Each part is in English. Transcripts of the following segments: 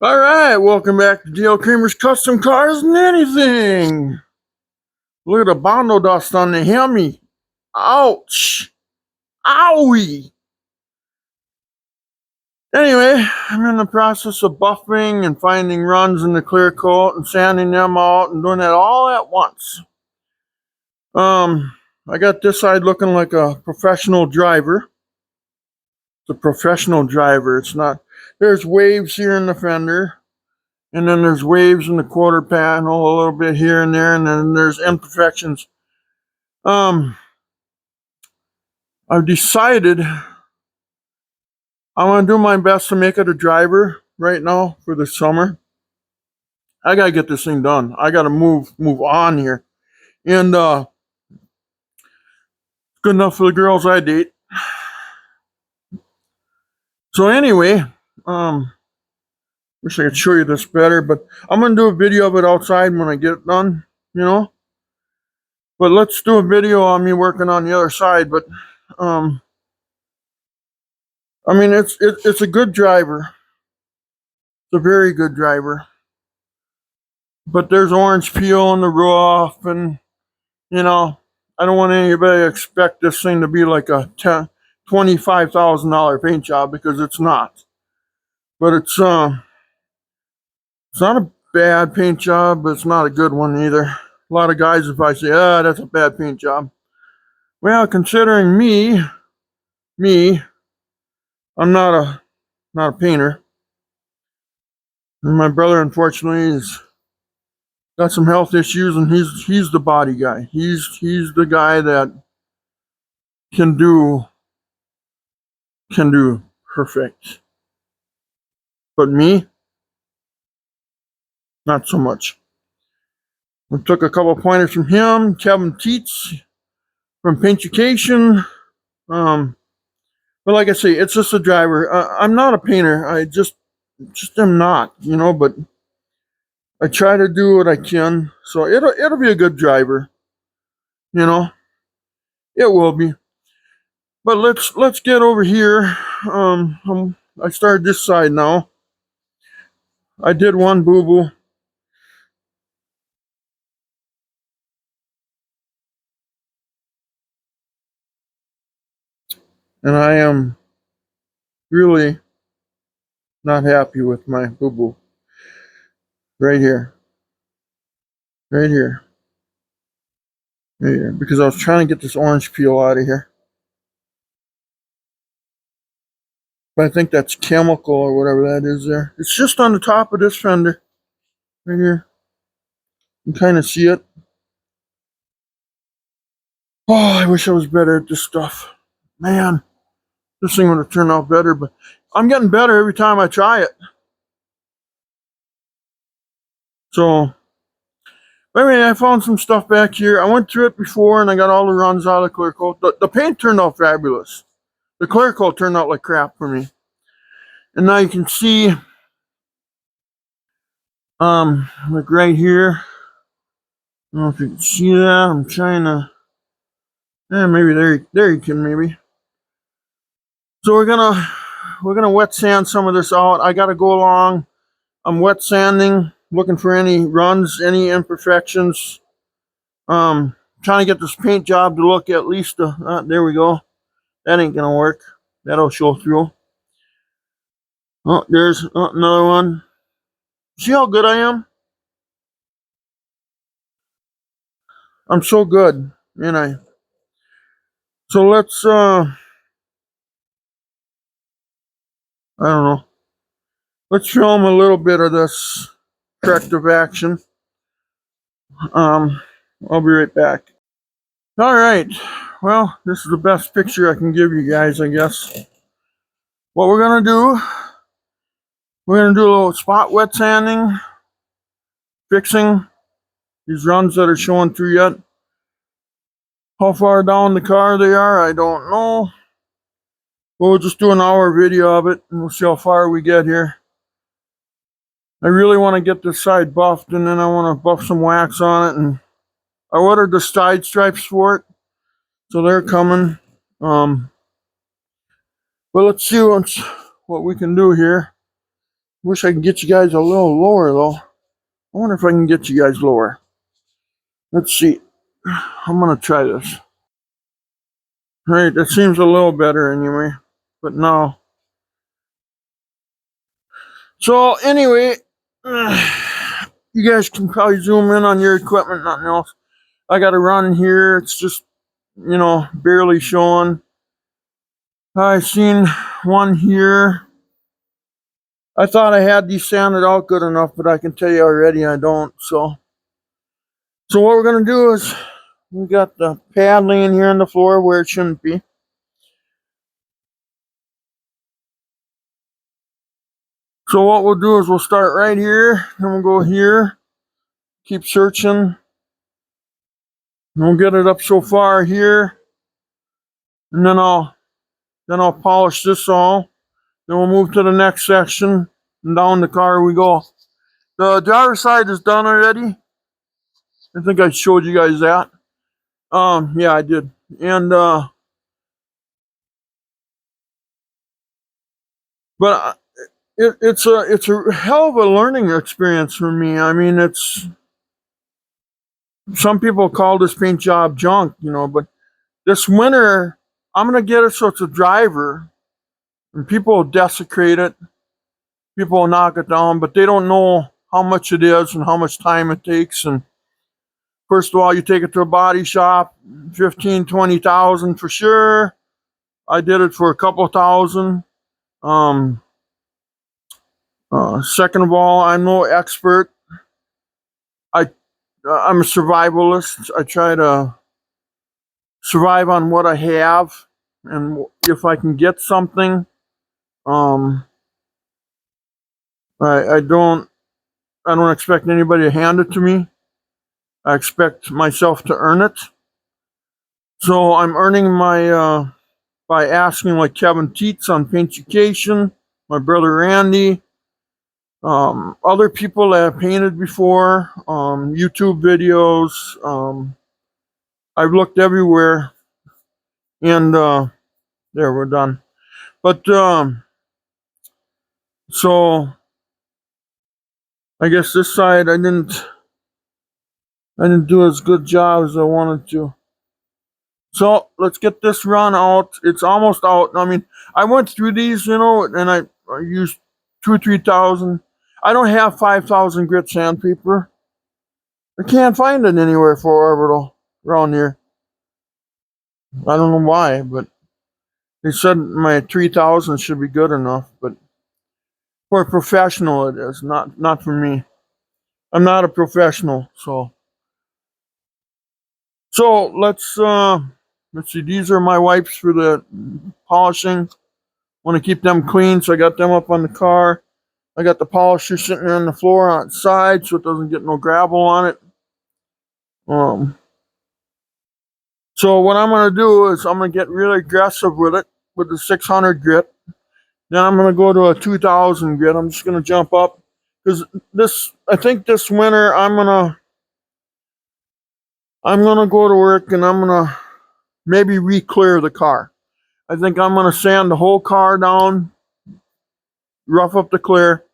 All right, welcome back to DL Kramer's Custom Cars and Anything. Look at the Bondo dust on the Hemi. Ouch. Owie. Anyway, I'm in the process of buffing and finding runs in the clear coat and sanding them out and doing that all at once. I got this side looking like a professional driver. It's a professional driver. It's not, there's waves here in the fender. And then there's waves in the quarter panel a little bit here and there, and then there's imperfections. I've decided I want to do my best to make it a driver right now for the summer. I gotta get this thing done. I gotta move on here, and good enough for the girls I date. So anyway, wish I could show you this better, but I'm gonna do a video of it outside when I get it done. But let's do a video on me working on the other side. But I mean, it's a good driver. It's a very good driver. But there's orange peel on the roof, and I don't want anybody to expect this thing to be like a $25,000 paint job, because it's not. But it's not a bad paint job, but it's not a good one either. A lot of guys, if I say, that's a bad paint job. Well, considering me, I'm not a painter. And my brother, unfortunately, has got some health issues, and he's the body guy. He's the guy that can do perfect. But me, not so much. I took a couple of pointers from him, Kevin Teets from Paintucation. But like I say, it's just a driver. I'm not a painter. I just am not, but I try to do what I can. So it'll be a good driver. It will be. But let's get over here. I started this side now. I did one boo-boo. And I am really not happy with my boo-boo. Right here. Right here. Right here. Because I was trying to get this orange peel out of here. But I think that's chemical or whatever that is there. It's just on the top of this fender. Right here. You can kind of see it. Oh, I wish I was better at this stuff. Man, this thing would have turned out better, but I'm getting better every time I try it. So, anyway, I found some stuff back here. I went through it before, and I got all the runs out of the clear coat. The paint turned out fabulous. The clear coat turned out like crap for me. And now you can see, like right here. I don't know if you can see that. I'm trying to, maybe there you can maybe. So we're gonna wet sand some of this out. I gotta go along. I'm wet sanding, looking for any runs, any imperfections. Trying to get this paint job to look at least, there we go. That ain't gonna work. That'll show through. Oh, there's another one. See how good I am? I'm so good, ain't I? So let's, I don't know. Let's film a little bit of this corrective action. I'll be right back. All right. Well, this is the best picture I can give you guys, I guess. What we're gonna do a little spot wet sanding, fixing these runs that are showing through yet. How far down the car they are, I don't know. But we'll just do an hour video of it, and we'll see how far we get here. I really want to get this side buffed, and then I want to buff some wax on it. And I ordered the side stripes for it, so they're coming. But let's see what we can do here. Wish I could get you guys a little lower though. I wonder if I can get you guys lower. Let's see. I'm gonna try this. Alright, that seems a little better anyway. But no. So anyway, you guys can probably zoom in on your equipment, nothing else. I got a run here. It's just, barely showing. I seen one here. I thought I had these sanded out good enough, but I can tell you already I don't. So what we're gonna do is we got the pad laying here on the floor where it shouldn't be. So what we'll do is we'll start right here, then we'll go here, keep searching, and we'll get it up so far here, and then I'll polish this all. Then we'll move to the next section, and down the car we go. The driver's side is done already. I think I showed you guys that. Yeah, I did. And but it's a hell of a learning experience for me. I mean, it's some people call this paint job junk, but this winter I'm gonna get it so it's a driver, and people will desecrate it. People will knock it down, but they don't know how much it is and how much time it takes. And first of all, you take it to a body shop, 15, 20,000 for sure. I did it for a couple thousand. Um, Second of all, I'm no expert. I I'm a survivalist. I try to survive on what I have, and if I can get something, um, I don't expect anybody to hand it to me. I expect myself to earn it. So I'm earning my by asking like Kevin Teets on Paintucation, my brother Randy, other people that have painted before, YouTube videos. I've looked everywhere, and there, we're done. But so I guess this side I didn't do as good job as I wanted to. So let's get this run out. It's almost out. I mean, I went through these, and I used 2,000 or 3,000. I don't have 5,000 grit sandpaper. I can't find it anywhere for orbital around here. I don't know why, but they said my 3,000 should be good enough. But for a professional, it is not for me. I'm not a professional, so let's see. These are my wipes for the polishing. Want to keep them clean, so I got them up on the car. I got the polisher sitting on the floor outside, so it doesn't get no gravel on it. So what I'm gonna do is I'm gonna get really aggressive with it with the 600 grit. Then I'm gonna go to a 2,000 grit. I'm just gonna jump up because I think this winter I'm gonna go to work and I'm gonna maybe re-clear the car. I think I'm gonna sand the whole car down, rough up the clear,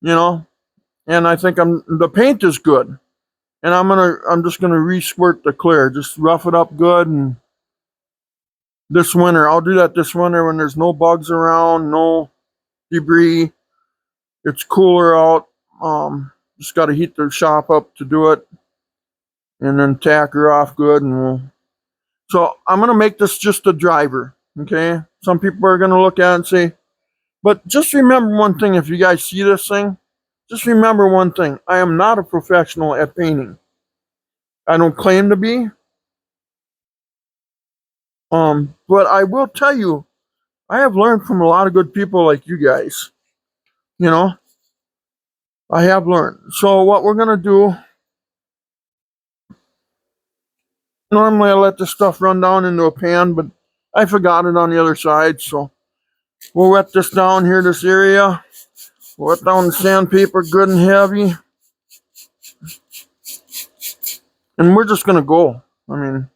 you know, and I think the paint is good. And I'm just gonna re-squirt the clear, just rough it up good. And this winter, I'll do that this winter when there's no bugs around, no debris. It's cooler out. Just got to heat the shop up to do it, and then tack her off good, and So I'm gonna make this just a driver. Okay. Some people are gonna look at it and say, but just remember one thing. If you guys see this thing, just remember one thing. I am not a professional at painting. I don't claim to be. But I will tell you, I have learned from a lot of good people like you guys. You know, I have learned. So what we're gonna do? Normally I let this stuff run down into a pan, but I forgot it on the other side. So we'll wet this down here, this area. We'll wet down the sandpaper good and heavy, and we're just gonna go. I mean,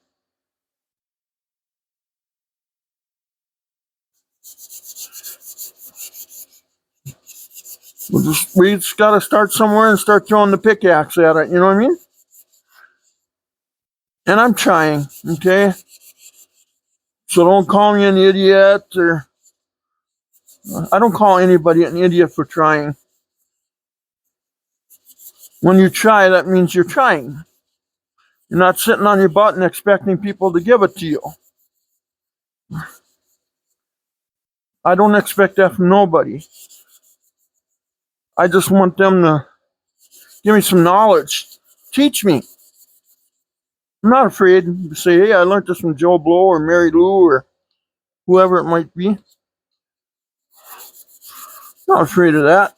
We just got to start somewhere and start throwing the pickaxe at it. You know what I mean? And I'm trying. Okay. So don't call me an idiot, or I don't call anybody an idiot for trying. When you try, that means you're trying. You're not sitting on your butt and expecting people to give it to you. I don't expect that from nobody. I just want them to give me some knowledge. Teach me. I'm not afraid to say, hey, I learned this from Joe Blow or Mary Lou or whoever it might be. Not afraid of that.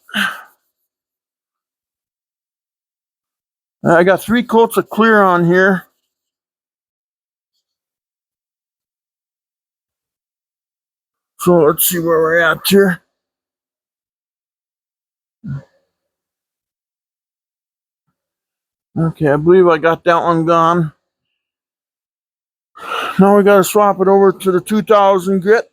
I got 3 coats of clear on here. So let's see where we're at here. Okay, I believe I got that one gone. Now we got to swap it over to the 2000 grit.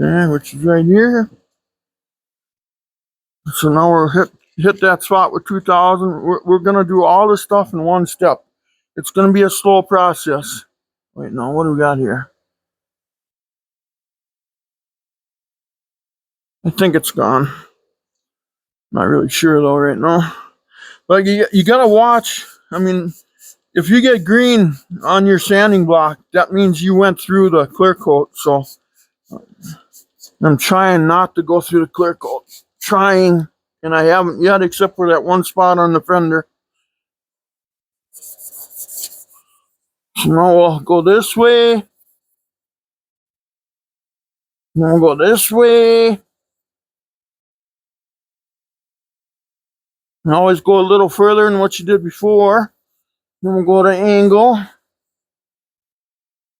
Okay, which is right here. So now we're hit that spot with 2000. We're going to do all this stuff in one step. It's going to be a slow process. Wait, no, what do we got here? I think it's gone. Not really sure though right now. But you got to watch. I mean, if you get green on your sanding block, that means you went through the clear coat. So I'm trying not to go through the clear coat. Trying, and I haven't yet, except for that one spot on the fender. So now we'll go this way. Now we'll go this way. And always go a little further than what you did before. Then we'll go to angle. And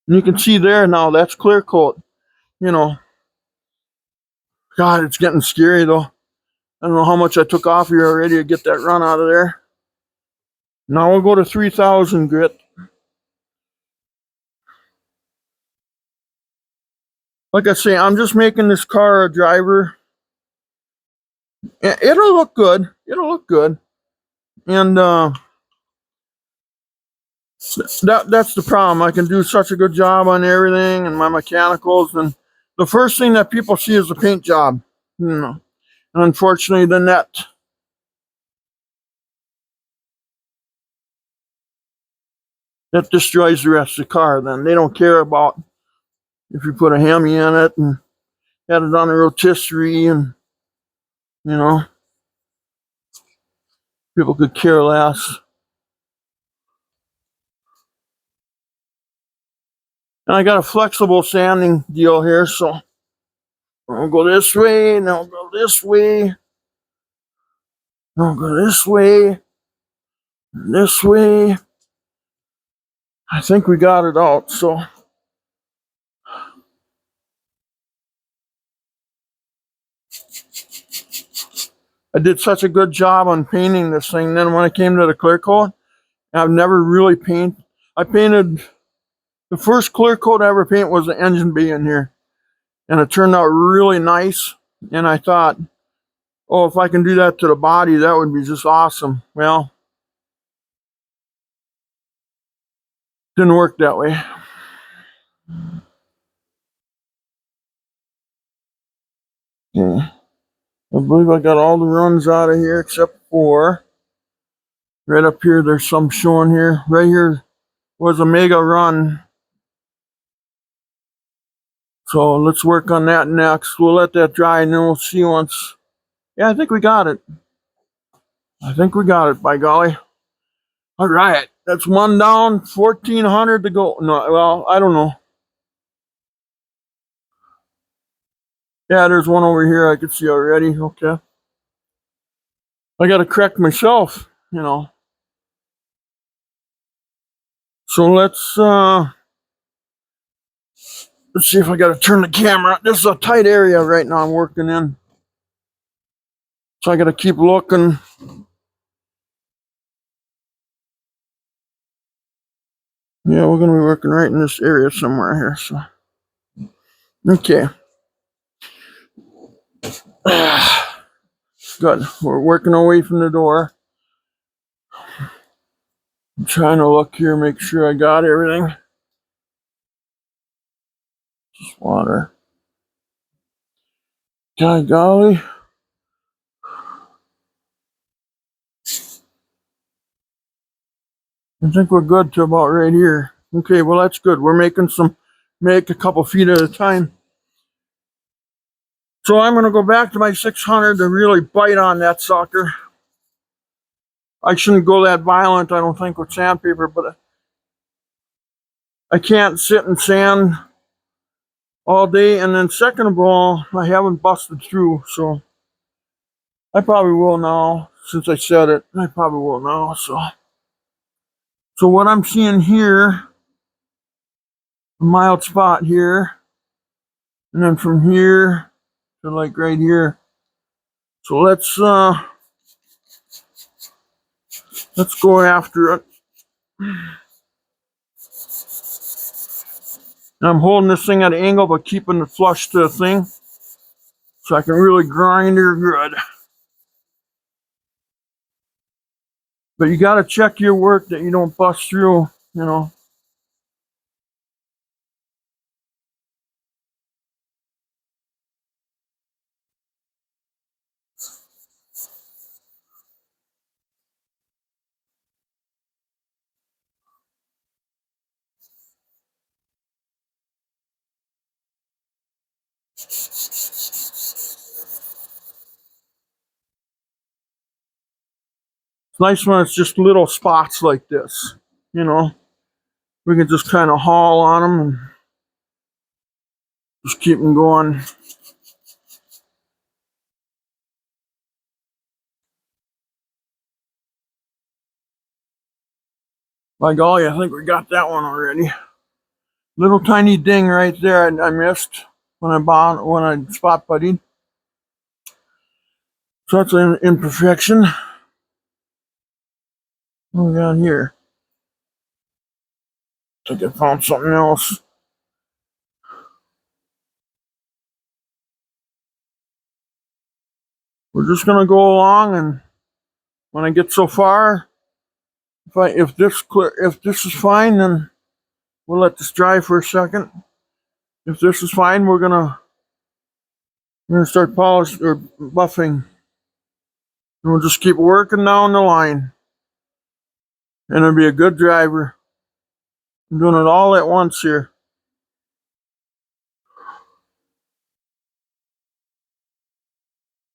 you can see there now, that's clear coat. You know, God, it's getting scary though. I don't know how much I took off here already to get that run out of there. Now we'll go to 3000 grit. Like I say, I'm just making this car a driver. It'll look good. It'll look good. And that's the problem. I can do such a good job on everything and my mechanicals. And the first thing that people see is the paint job. You know. And unfortunately, then that destroys the rest of the car. Then they don't care about if you put a Hemi in it and had it on a rotisserie, and you know, people could care less. And I got a flexible sanding deal here, so I'll go this way, and I'll go this way, I'll go this way, and this way. I think we got it out, so. I did such a good job on painting this thing. Then when I came to the clear coat, I've never really painted. I painted, the first clear coat I ever painted was the engine bay in here. And it turned out really nice. And I thought, oh, if I can do that to the body, that would be just awesome. Well, didn't work that way. Okay. I believe I got all the runs out of here except for right up here. There's some showing here. Right here was a mega run. So let's work on that next. We'll let that dry and then we'll see once. Yeah, I think we got it. I think we got it, by golly. All right. That's one down, 1,400 to go. No, well, I don't know. Yeah, there's one over here I can see already. Okay. I got to correct myself, you know. So let's see if I got to turn the camera. This is a tight area right now I'm working in. So I got to keep looking. Yeah, we're going to be working right in this area somewhere here. So Okay. Good. We're working away from the door. I'm trying to look here, make sure I got everything. Just water. God golly. I think we're good to about right here. Okay, well that's good. We're make a couple feet at a time. So I'm gonna go back to my 600 to really bite on that sucker. I shouldn't go that violent, I don't think, with sandpaper, but I can't sit and sand all day. And then second of all, I haven't busted through, so I probably will now. Since I said it, I probably will now. So what I'm seeing here, a mild spot here, and then from here to like right here. So let's go after it. And I'm holding this thing at an angle, but keeping it flush to the thing, so I can really grind her good. But you got to check your work that you don't bust through, you know. It's nice when it's just little spots like this, you know. We can just kind of haul on them and just keep them going. By golly, I think we got that one already. Little tiny ding right there I missed when I spot buddied. So that's an imperfection. What we got here? I think I found something else. We're just gonna go along, and when I get so far, if this is fine, then we'll let this dry for a second. If this is fine, we're gonna start polish or buffing, and we'll just keep working down the line. And it'll be a good driver. I'm doing it all at once here.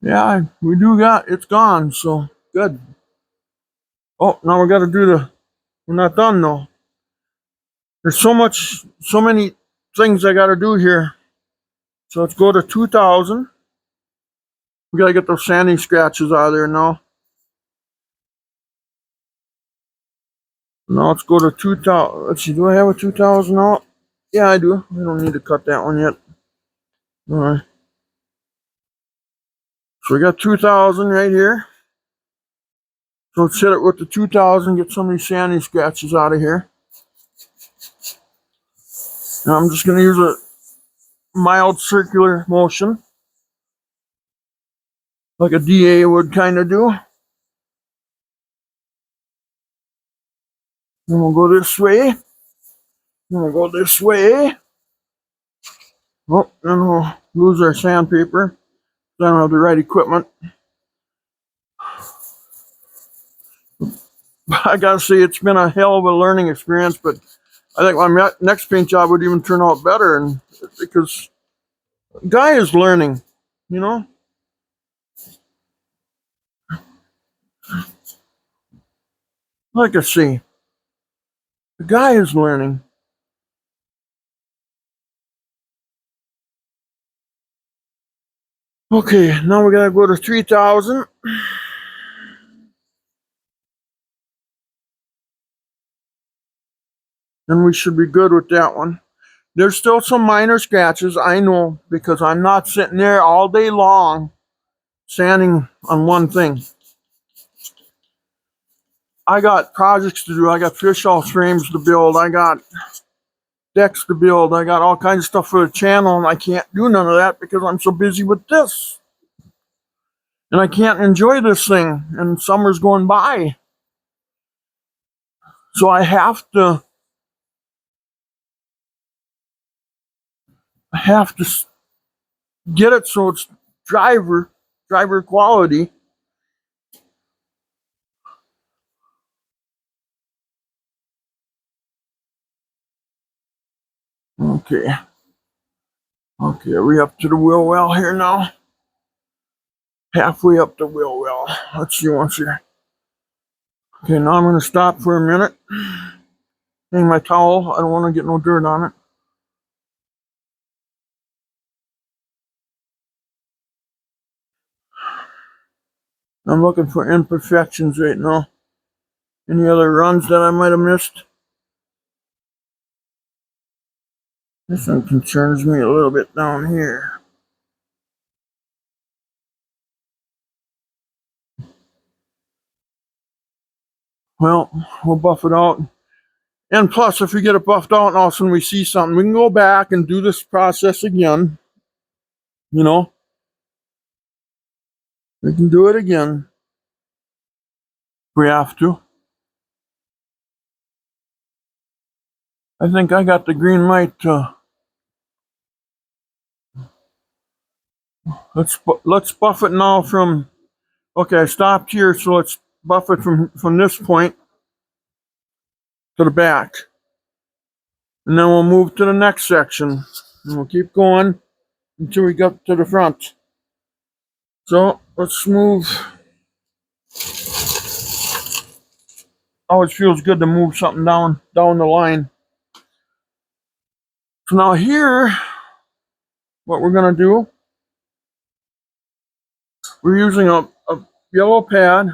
Yeah, we do got it's gone, so good. Oh, now we gotta we're not done though. There's so many things I gotta do here. So let's go to 2000. We gotta get those sanding scratches out of there now. Now let's go to 2000. Let's see, do I have a 2000 out? Yeah, I do. I don't need to cut that one yet. Alright. So we got 2000 right here. So let's hit it with the 2000, get some of these sanding scratches out of here. Now I'm just gonna use a mild circular motion, like a DA would kind of do. Then we'll go this way. Then we'll go this way. Oh, then we'll lose our sandpaper. I don't have the right equipment. I gotta say, it's been a hell of a learning experience, but I think my next paint job would even turn out better, and because the guy is learning, you know. Like I say, the guy is learning. Okay, now we gotta go to 3000. And we should be good with that one. There's still some minor scratches, I know, because I'm not sitting there all day long sanding on one thing. I got projects to do. I got fish house frames to build. I got decks to build. I got all kinds of stuff for the channel, and I can't do none of that because I'm so busy with this. And I can't enjoy this thing, and summer's going by. So I have to get it so it's driver quality. Okay. Okay, are we up to the wheel well here now? Halfway up the wheel well. Let's see once here. Okay, now I'm going to stop for a minute. Hang my towel. I don't want to get no dirt on it. I'm looking for imperfections right now. Any other runs that I might have missed? This one concerns me a little bit down here. Well, we'll buff it out. And plus, if we get it buffed out and all of a sudden we see something, we can go back and do this process again. You know, we can do it again if we have to. I think I got the green light to... Let's buff it now from... Okay, I stopped here, so let's buff it from this point to the back. And then we'll move to the next section. And we'll keep going until we get to the front. So, let's move. Always feels good to move something down the line. So now here, what we're going to do, we're using a yellow pad.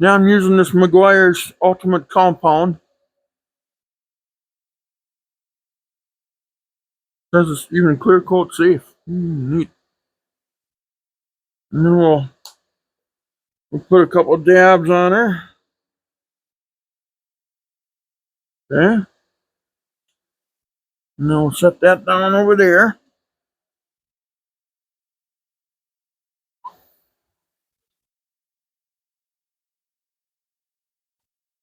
Now I'm using this Meguiar's Ultimate Compound. It says it's even clear coat safe. Neat. And then we'll put a couple of dabs on her. Okay. And then we'll set that down over there.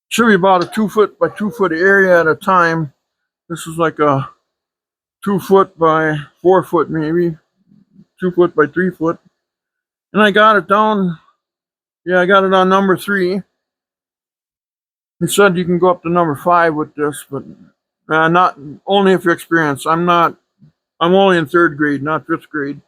Should be about a 2 foot by 2 foot area at a time. This is like a 2 foot by 4 foot maybe. 2 foot by 3 foot. And I got it down. Yeah, I got it on number 3. He said you can go up to number 5 with this, but not only if you're experienced. I'm only in 3rd grade, not 5th grade.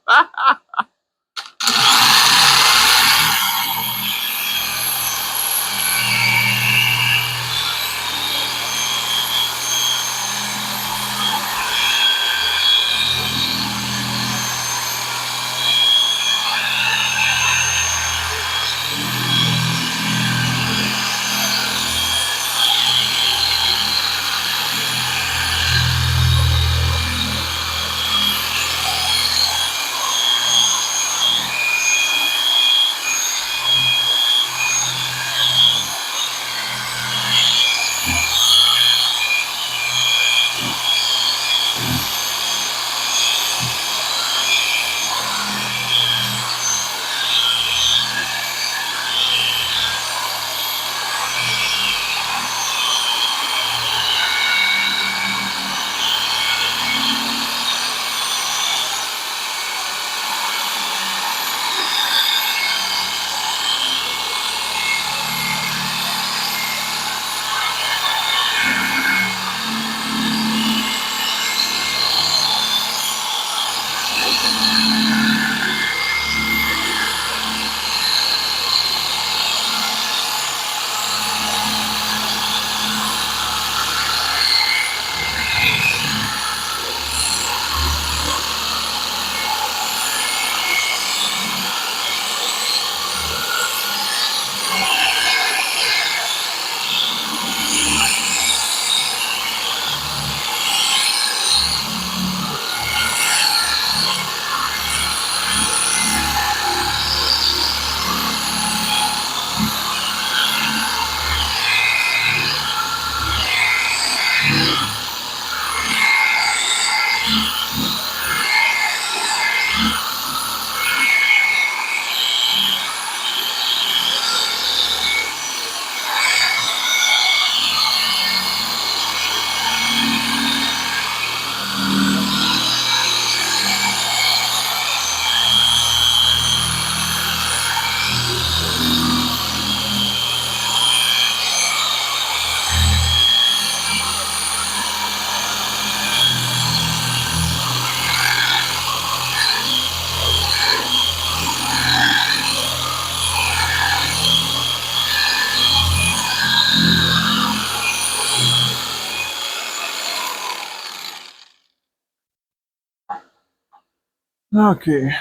Okay, let's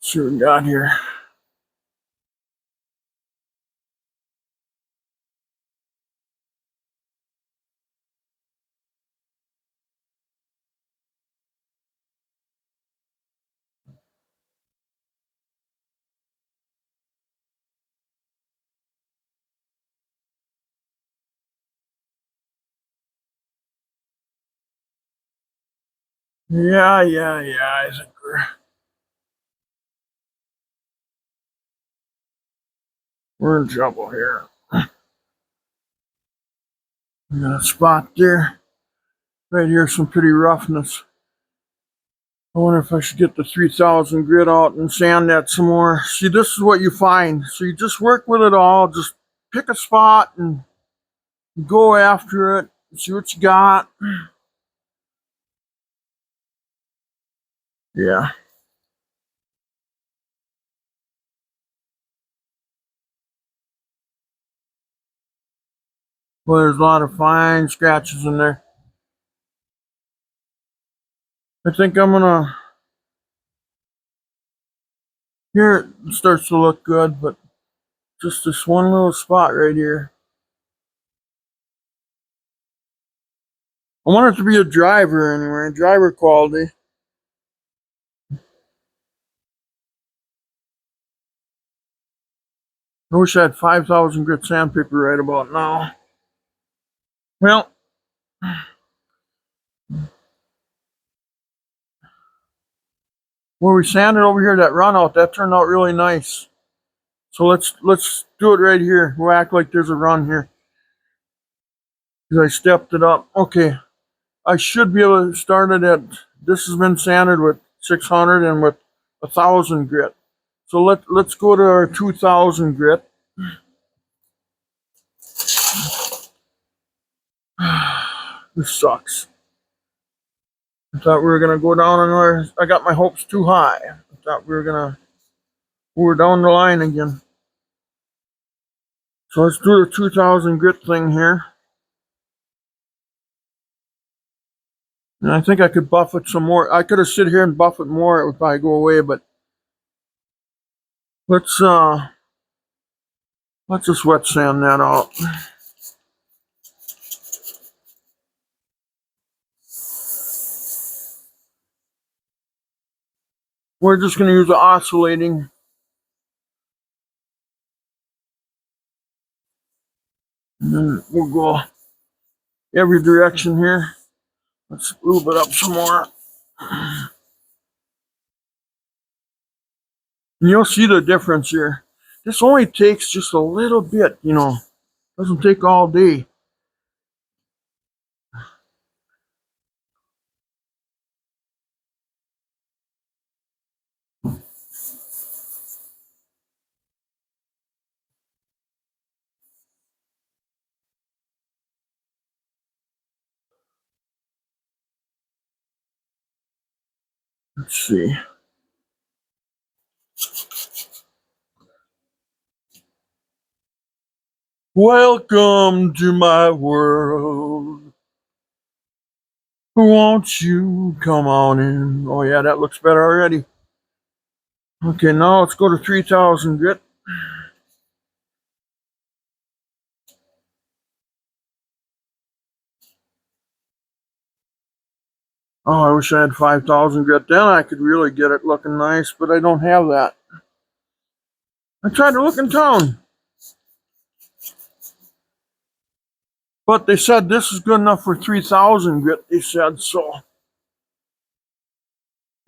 see what we got here. Yeah. I think we're in trouble here. We got a spot there. Right here, some pretty roughness. I wonder if I should get the 3000 grit out and sand that some more. See, this is what you find. So you just work with it all. Just pick a spot and go after it. See what you got. Yeah. Well, there's a lot of fine scratches in there. I think I'm gonna. Here it starts to look good, but just this one little spot right here. I want it to be a driver anyway, driver quality. I wish I had 5,000 grit sandpaper right about now. Well, where we sanded over here, that run out, that turned out really nice. So let's do it right here. We'll act like there's a run here. Because I stepped it up. Okay. I should be able to start it at, this has been sanded with 600 and with 1,000 grit. So let's go to our 2,000 grit. This sucks. I thought we were gonna go down another. I got my hopes too high. I thought we were down the line again. So let's do the 2,000 grit thing here. And I think I could buff it some more. I could have sit here and buff it more. It would probably go away, but let's just wet sand that out. We're just gonna use the oscillating. And then we'll go every direction here. Let's lube it up some more. And you'll see the difference here. This only takes just a little bit, Doesn't take all day. Let's see. Welcome to my world. Won't you come on in? Oh yeah, that looks better already. Okay, now let's go to 3,000 grit. Oh, I wish I had 5,000 grit. Then I could really get it looking nice, but I don't have that. I tried to look in town. But they said this is good enough for 3,000 grit, they said so.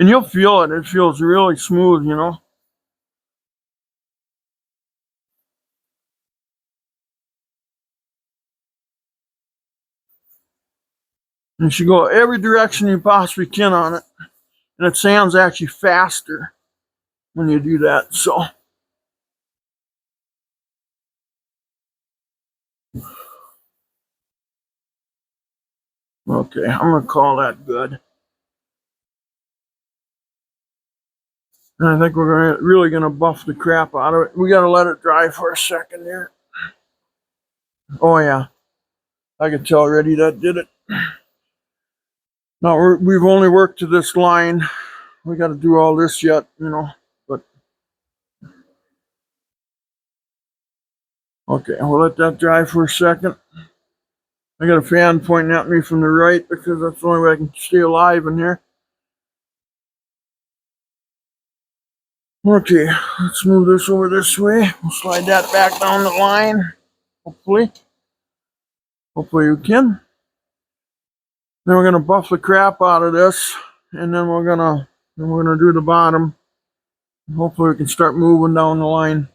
And you'll feel it. It feels really smooth. You should go every direction you possibly can on it. And it sounds actually faster when you do that. So, okay, I'm going to call that good. And I think we're really going to buff the crap out of it. We got to let it dry for a second here. Oh, yeah. I can tell already that did it. Now, we've only worked to this line. we got to do all this yet, you know. But okay, we'll let that dry for a second. I got a fan pointing at me from the right because that's the only way I can stay alive in here. Okay, let's move this over this way. We'll slide that back down the line. Hopefully we can. Then we're gonna buff the crap out of this, and then we're gonna do the bottom. Hopefully we can start moving down the line.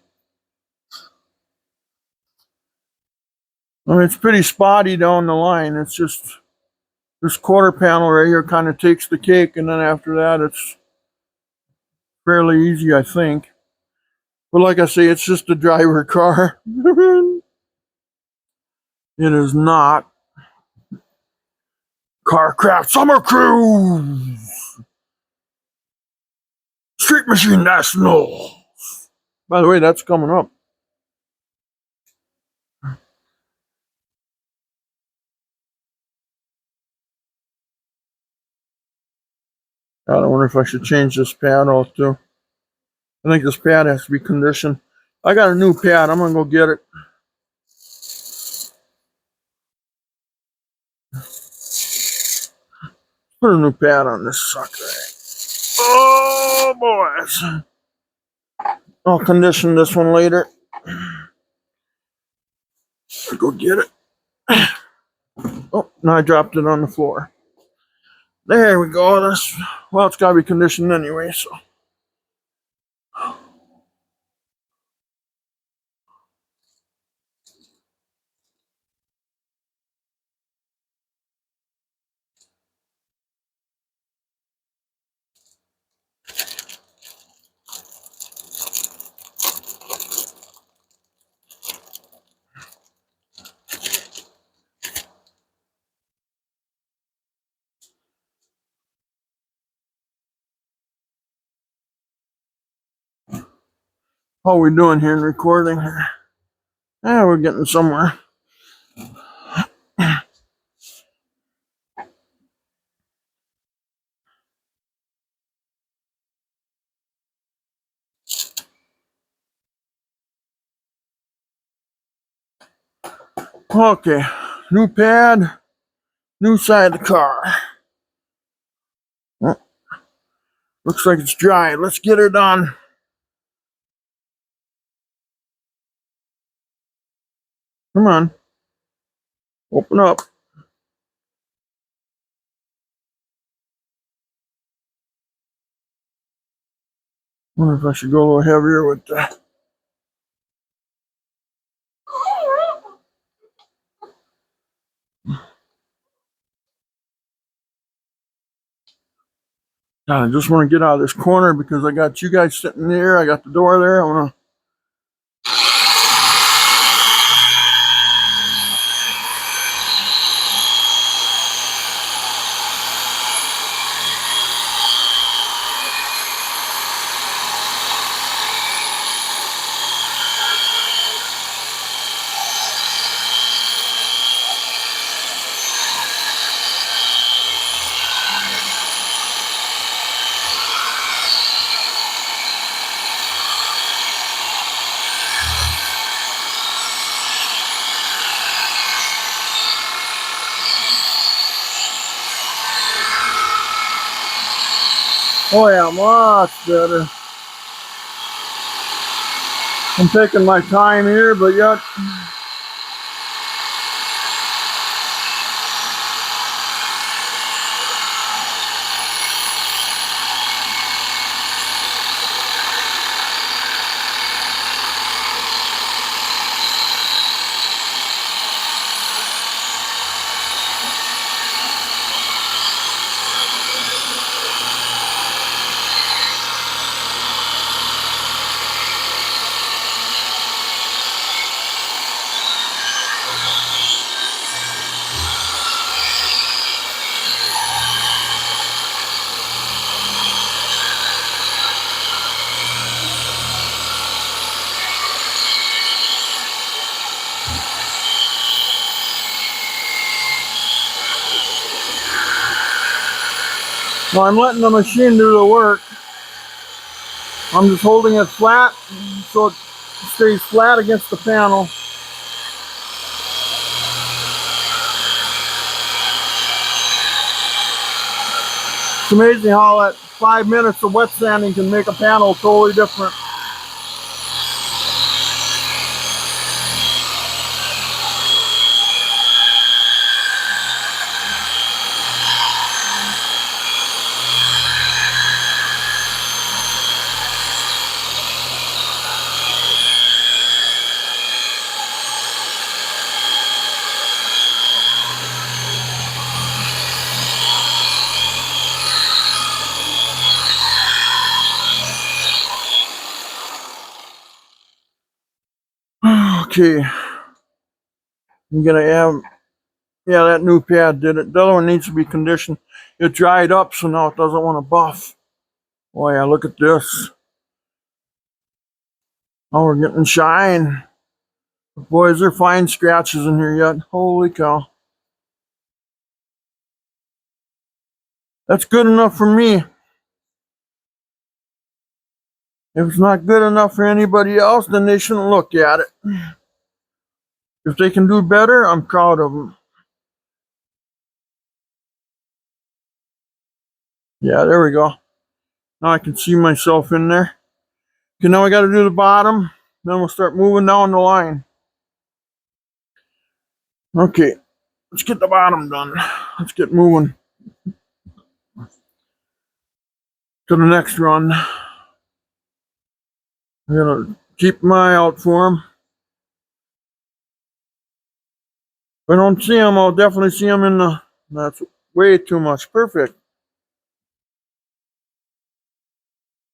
I mean, it's pretty spotty down the line. It's just this quarter panel right here kind of takes the cake, and then after that, it's fairly easy, I think. But like I say, it's just a driver car. It is not Carcraft Summer Cruise Street Machine National. By the way, that's coming up. I wonder if I should change this pad out too. I think this pad has to be conditioned. I got a new pad. I'm gonna go get it. Put a new pad on this sucker. Oh boys! I'll condition this one later. Go get it. Oh, now I dropped it on the floor. There we go. Well, it's gotta be conditioned anyway, so. How are we doing here in recording? Yeah, we're getting somewhere. Okay, new pad, new side of the car. Oh, looks like it's dry. Let's get her done. Come on. Open up. Wonder if I should go a little heavier with the. I just want to get out of this corner because I got you guys sitting there. I got the door there. I want to. Oh yeah, much better. I'm taking my time here, but yet. Well, I'm letting the machine do the work. I'm just holding it flat so it stays flat against the panel. It's amazing how that 5 minutes of wet sanding can make a panel totally different. Okay, I'm gonna have, yeah, that new pad did it. The other one needs to be conditioned. It dried up, so now it doesn't want to buff. Oh yeah, look at this. Oh, we're getting shine. Boy, is there fine scratches in here yet. Holy cow. That's good enough for me. If it's not good enough for anybody else, then they shouldn't look at it. If they can do better, I'm proud of them. Yeah, there we go. Now I can see myself in there. Okay, now I got to do the bottom. Then we'll start moving down the line. Okay, let's get the bottom done. Let's get moving to the next run. I'm gonna keep my eye out for them. If I don't see them, I'll definitely see them in the. That's way too much. Perfect.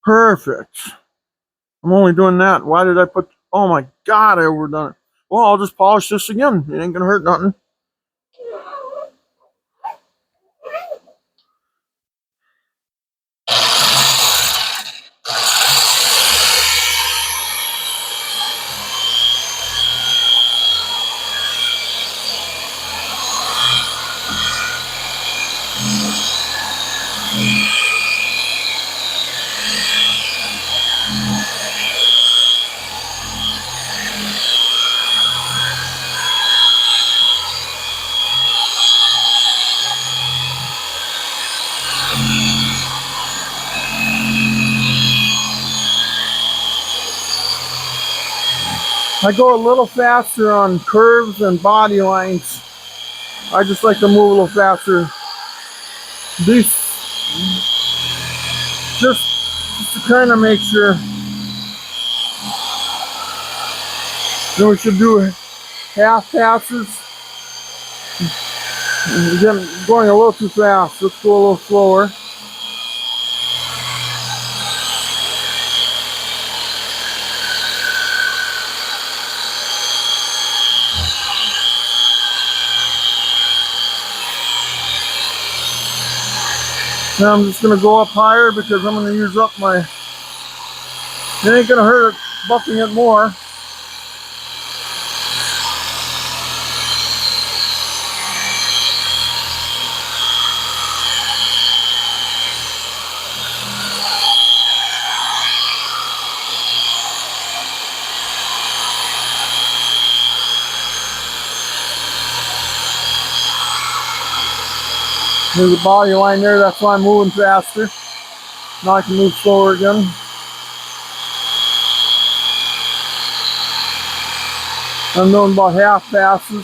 Perfect. I'm only doing that. Why did I put? Oh my God, I overdone it. Well, I'll just polish this again. It ain't gonna hurt nothing. I go a little faster on curves and body lines. I just like to move a little faster. These just to kind of make sure. Then we should do half passes. Again, going a little too fast. Let's go a little slower. Now I'm just going to go up higher because I'm going to use up my. It ain't going to hurt it, buffing it more. There's a body line there, that's why I'm moving faster. Now I can move slower again. I'm doing about half passes.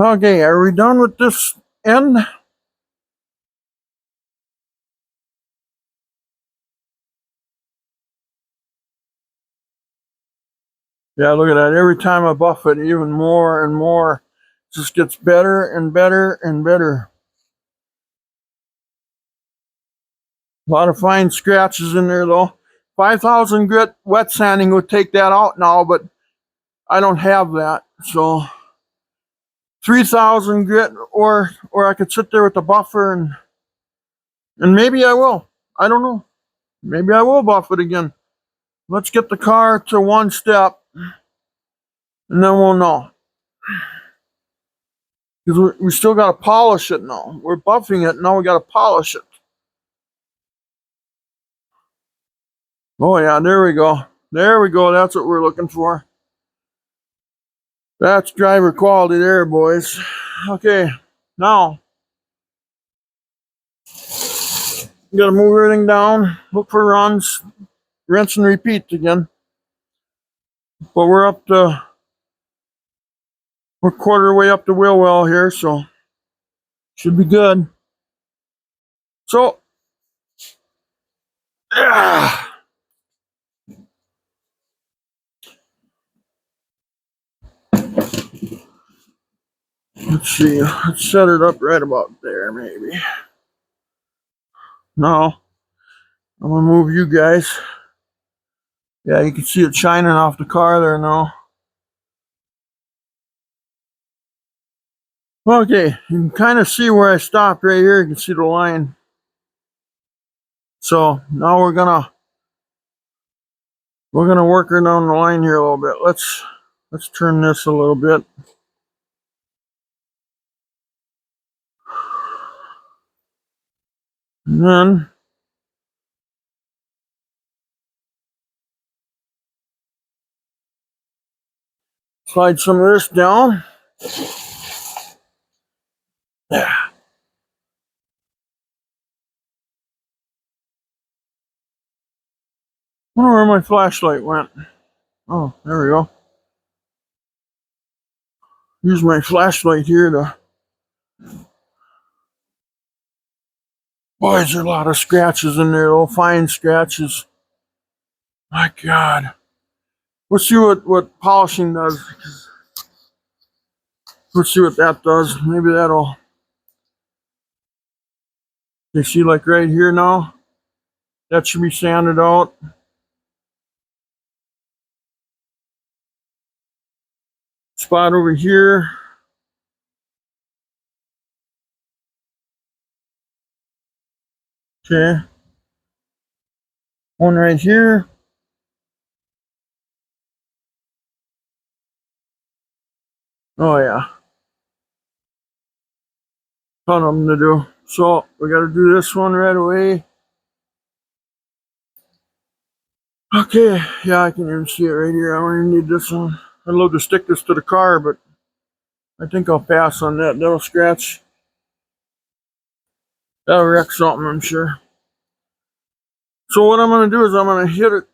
Okay, are we done with this end? Yeah, look at that. Every time I buff it, even more and more. It just gets better and better and better. A lot of fine scratches in there, though. 5,000 grit wet sanding would take that out now, but I don't have that. So 3,000 grit, or I could sit there with the buffer and maybe I will. I don't know. Maybe I will buff it again. Let's get the car to one step, and then we'll know. Because we still got to polish it now. We're buffing it, now we got to polish it. Oh, yeah, there we go. There we go. That's what we're looking for. That's driver quality there, boys. Okay, now you got to move everything down, look for runs, rinse and repeat again. But we're quarter way up the wheel well here, so should be good. So, let's see. Let's set it up right about there, maybe. No, I'm gonna move you guys. Yeah, you can see it shining off the car there now. Okay, you can kind of see where I stopped right here. You can see the line. So now we're gonna work her down the line here a little bit. Let's turn this a little bit. And then slide some of this down. Yeah. I wonder where my flashlight went. Oh, there we go. Use my flashlight here to. Boy, there's a lot of scratches in there, little fine scratches. My God. Let's see what polishing does. Let's see what that does. Maybe that'll. You see, like right here now? That should be sanded out. Spot over here. Okay. One right here. Oh, yeah. Ton of them to do. So, we got to do this one right away. Okay. Yeah, I can even see it right here. I don't even need this one. I'd love to stick this to the car, but I think I'll pass on that. That'll scratch. That'll wreck something, I'm sure. So what I'm going to do is I'm going to hit it.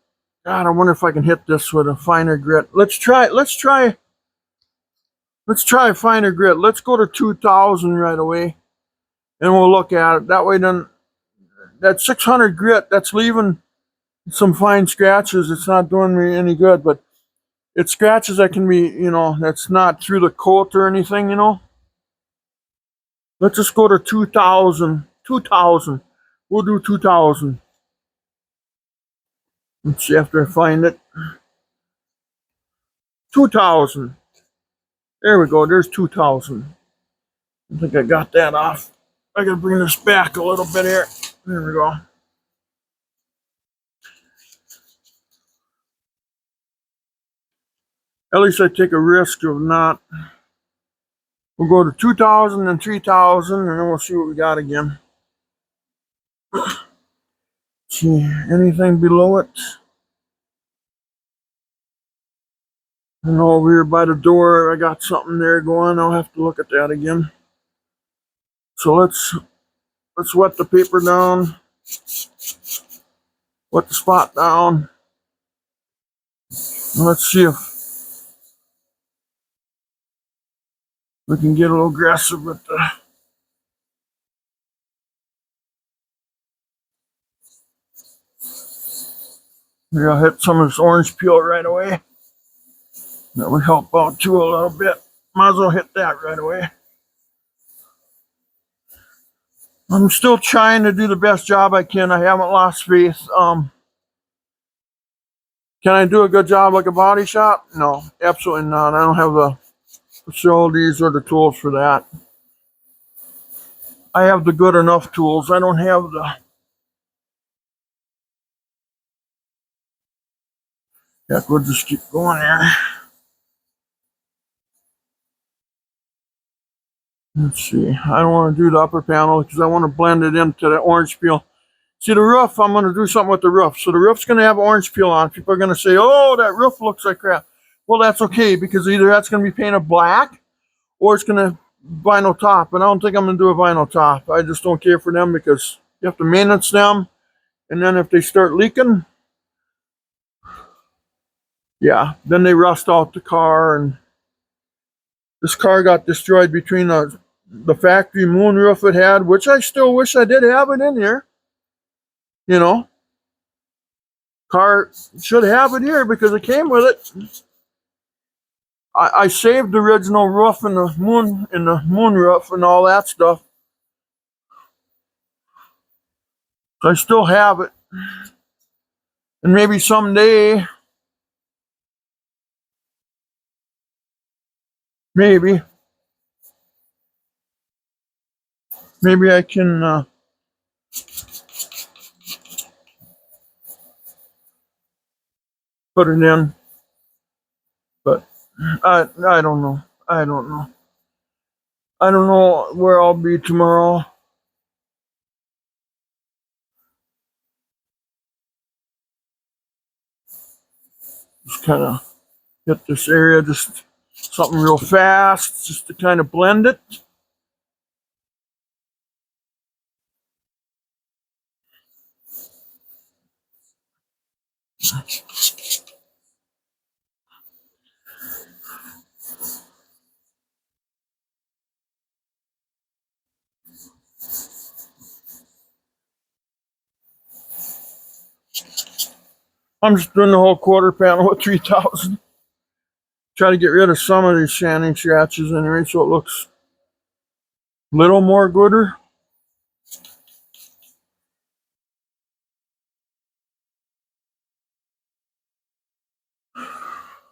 God, I wonder if I can hit this with a finer grit. Let's try a finer grit. Let's go to 2,000 right away, and we'll look at it. That way then, that 600 grit, that's leaving some fine scratches. It's not doing me any good, but it's scratches that can be, that's not through the coat or anything, Let's just go to 2,000. 2,000. We'll do 2,000. Let's see after I find it. 2,000. There we go. There's 2,000. I think I got that off. I gotta bring this back a little bit here. There we go. At least I take a risk of not. We'll go to 2,000 and 3,000, and then we'll see what we got again. See, anything below it? I know over here by the door, I got something there going. I'll have to look at that again. So let's wet the paper down. Wet the spot down. And let's see if we can get a little aggressive with the. Maybe I'll hit some of this orange peel right away. That would help out too a little bit. Might as well hit that right away. I'm still trying to do the best job I can. I haven't lost faith. Can I do a good job like a body shop? No, absolutely not. I don't have the facilities or the tools for that. I have the good enough tools. I don't have the. Heck, we'll just keep going here. Let's see. I don't want to do the upper panel because I want to blend it into the orange peel. See the roof, I'm going to do something with the roof. So the roof's going to have orange peel on. People are going to say, oh, that roof looks like crap. Well, that's okay because either that's going to be painted black or it's going to vinyl top. And I don't think I'm going to do a vinyl top. I just don't care for them because you have to maintenance them. And then if they start leaking, yeah, then they rust out the car. And this car got destroyed between the factory moonroof it had, which I still wish I did have it in here. You know, car should have it here because it came with it. I saved the original roof and the moon roof and all that stuff. So I still have it. And maybe someday, maybe I can put it in. But I don't know. I don't know. I don't know where I'll be tomorrow. Just kind of hit this area, just something real fast, just to kind of blend it. I'm just doing the whole quarter panel with 3000. Try to get rid of some of these sanding scratches anyway, so it looks a little more gooder.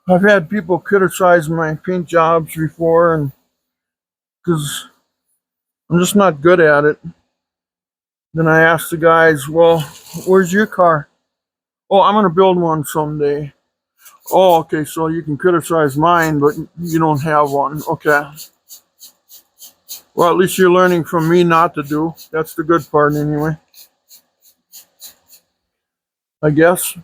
I've had people criticize my paint jobs before, and because I'm just not good at it. Then I asked the guys, well, where's your car? Oh, I'm going to build one someday. Oh, okay, so you can criticize mine, but you don't have one. Okay. Well, at least you're learning from me not to do. That's the good part anyway, I guess.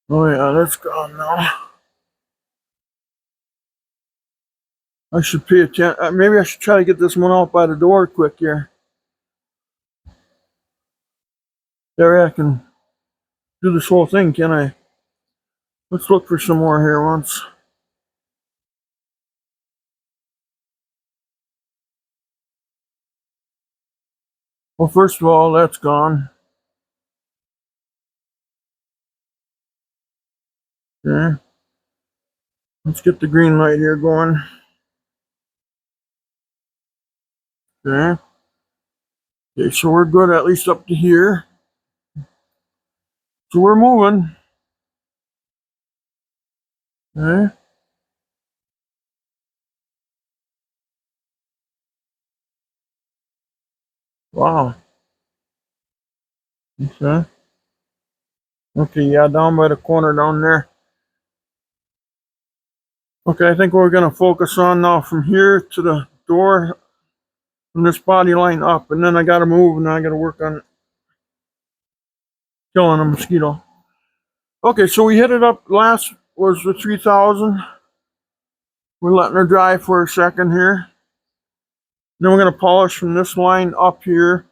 Oh yeah, that's gone now. I should pay attention. Maybe I should try to get this one out by the door quick here. There, I can do this whole thing, can I? Let's look for some more here once. Well, first of all, that's gone. Okay. Let's get the green light here going. Okay. Okay, so we're good at least up to here. So we're moving. Okay. Wow. Okay. Okay, yeah, down by the corner down there. Okay, I think we're going to focus on now from here to the door, from this body line up, and then I got to move, and I got to work on killing a mosquito. Okay, so we hit it up. Last was the 3000. We're letting her dry for a second here. Then we're going to polish from this line up here.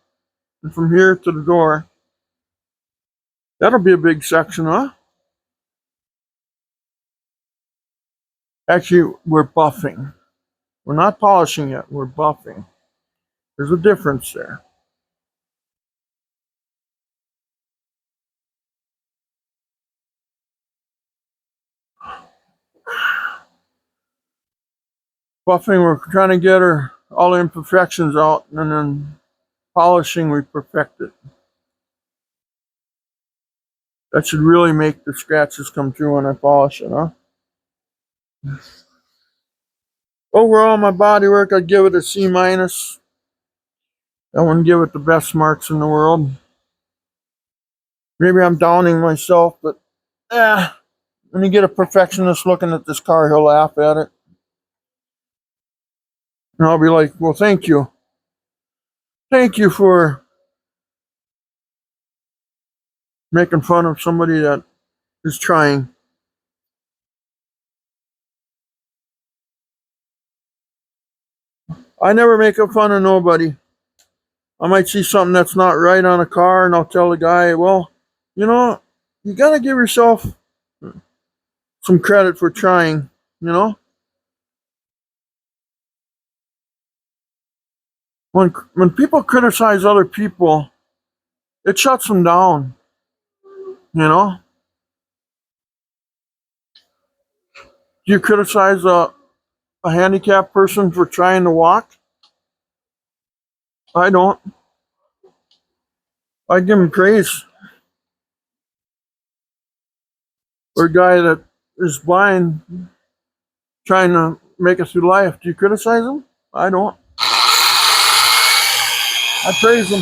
And from here to the door, that'll be a big section, huh? Actually, we're buffing. We're not polishing yet, we're buffing. There's a difference there. Buffing, we're trying to get all the imperfections out, and then polishing, we perfect it. That should really make the scratches come through when I polish it, huh? Overall, my body work, I'd give it a C minus. I wouldn't give it the best marks in the world. Maybe I'm downing myself, but when you get a perfectionist looking at this car, he'll laugh at it. And I'll be like, well, thank you. Thank you for making fun of somebody that is trying. I never make fun of nobody. I might see something that's not right on a car, and I'll tell the guy, well, you know, you got to give yourself some credit for trying, you know? When people criticize other people, it shuts them down, you know? Do you criticize a handicapped person for trying to walk? I don't. I give him praise. Or a guy that is blind trying to make it through life. Do you criticize him? I don't. I praise him.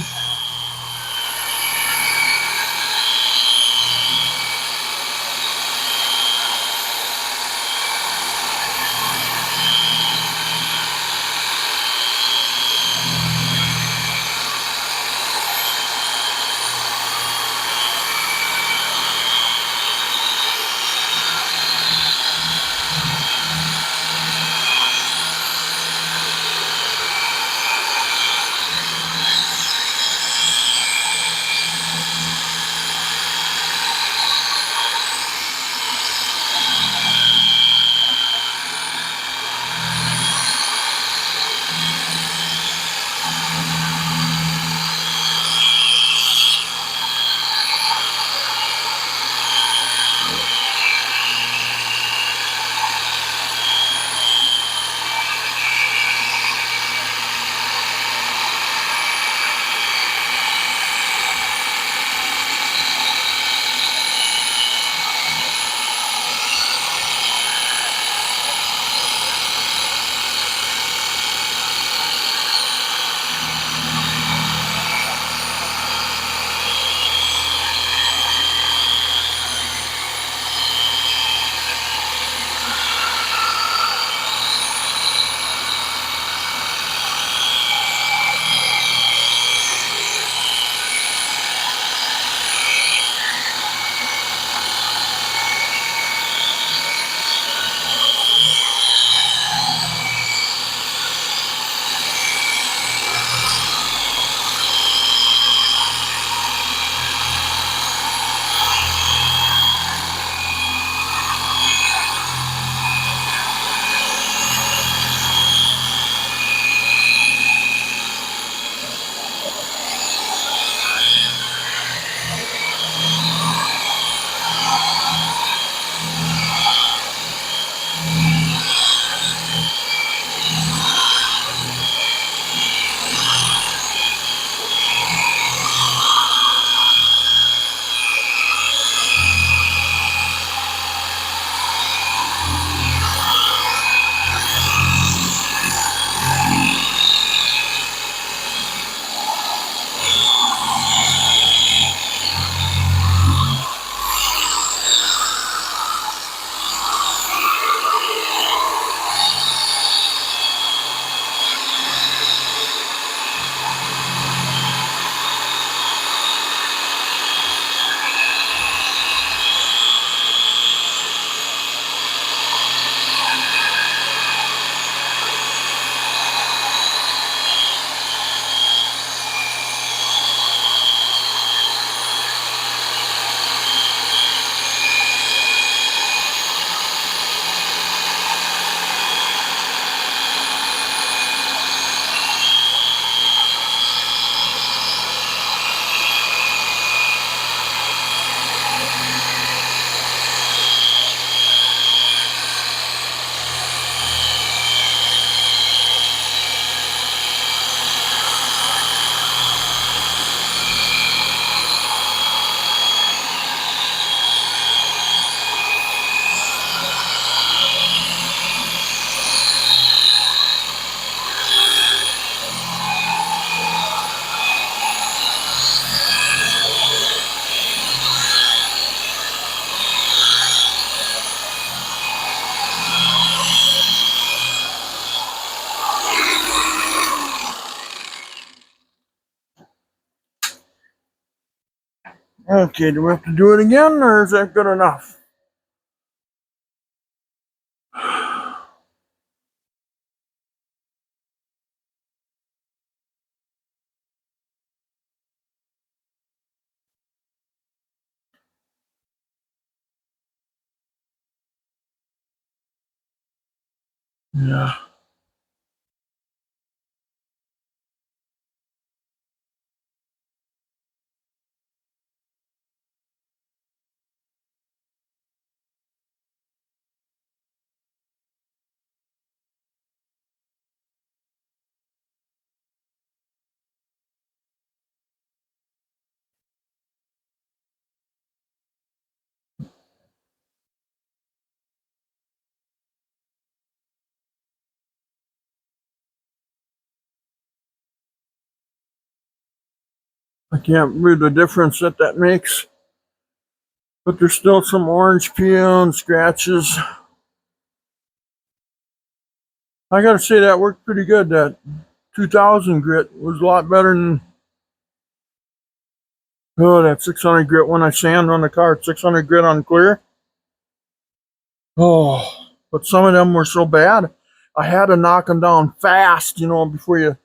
Okay, do we have to do it again, or is that good enough? Yeah. I can't read the difference that makes, but there's still some orange peel and scratches. I gotta say that worked pretty good. That 2000 grit was a lot better than that 600 grit when I sand on the car. 600 grit on clear. Oh, but some of them were so bad, I had to knock them down fast, before you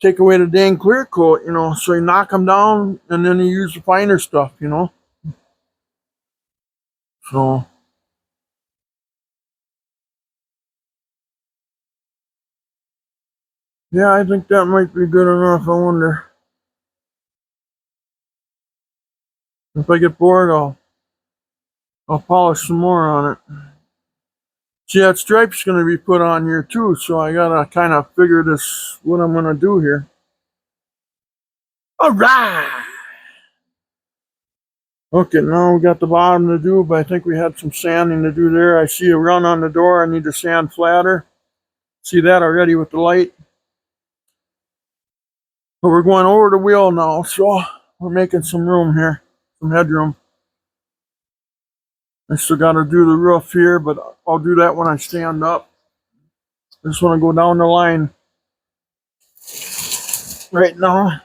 take away the dang clear coat, So you knock them down and then you use the finer stuff. So, yeah, I think that might be good enough. I wonder if I get bored, I'll polish some more on it. See, that stripe's going to be put on here too, so I gotta kind of figure this what I'm going to do here. All right. Okay, now we got the bottom to do, but I think we had some sanding to do there. I see a run on the door. I need to sand flatter. See that already with the light. But we're going over the wheel now, so we're making some room here, some headroom. I still got to do the roof here, but I'll do that when I stand up. I just want to go down the line right now.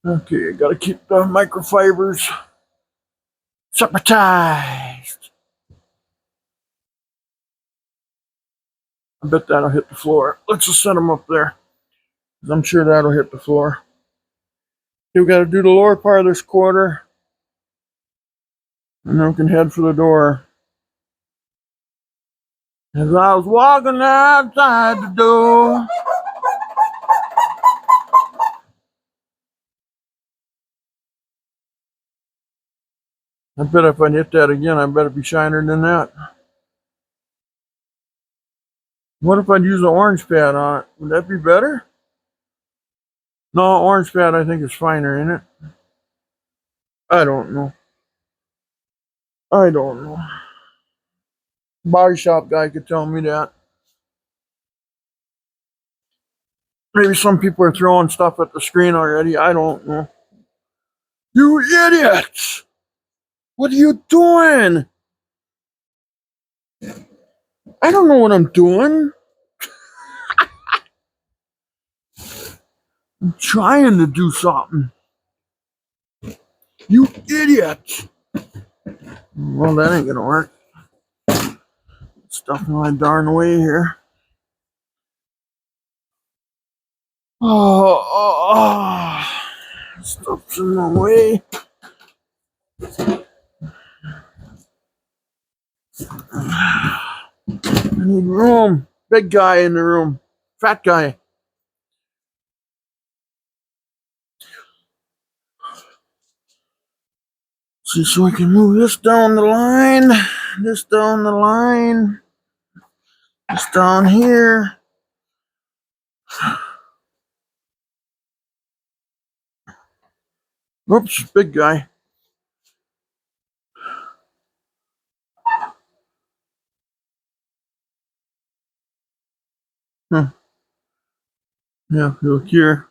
Okay, I got to keep the microfibers separatized. I bet that'll hit the floor. Let's just set them up there, because I'm sure that'll hit the floor. Okay, we got to do the lower part of this quarter, and then we can head for the door. As I was walking outside the door, I bet if I hit that again, I better be shinier than that. What if I'd use an orange pad on it? Would that be better? No, orange pad I think is finer, ain't it? I don't know. I don't know. Body shop guy could tell me that. Maybe some people are throwing stuff at the screen already. I don't know. You idiots! What are you doing? I don't know what I'm doing. I'm trying to do something. You idiots! Well, that ain't gonna work. Stuff in my darn way here. Oh. Stuff's in my way. I need room. Big guy in the room. Fat guy. See, so we can move this down the line. This down the line. This down here. Oops, big guy. Huh. Yeah, look here.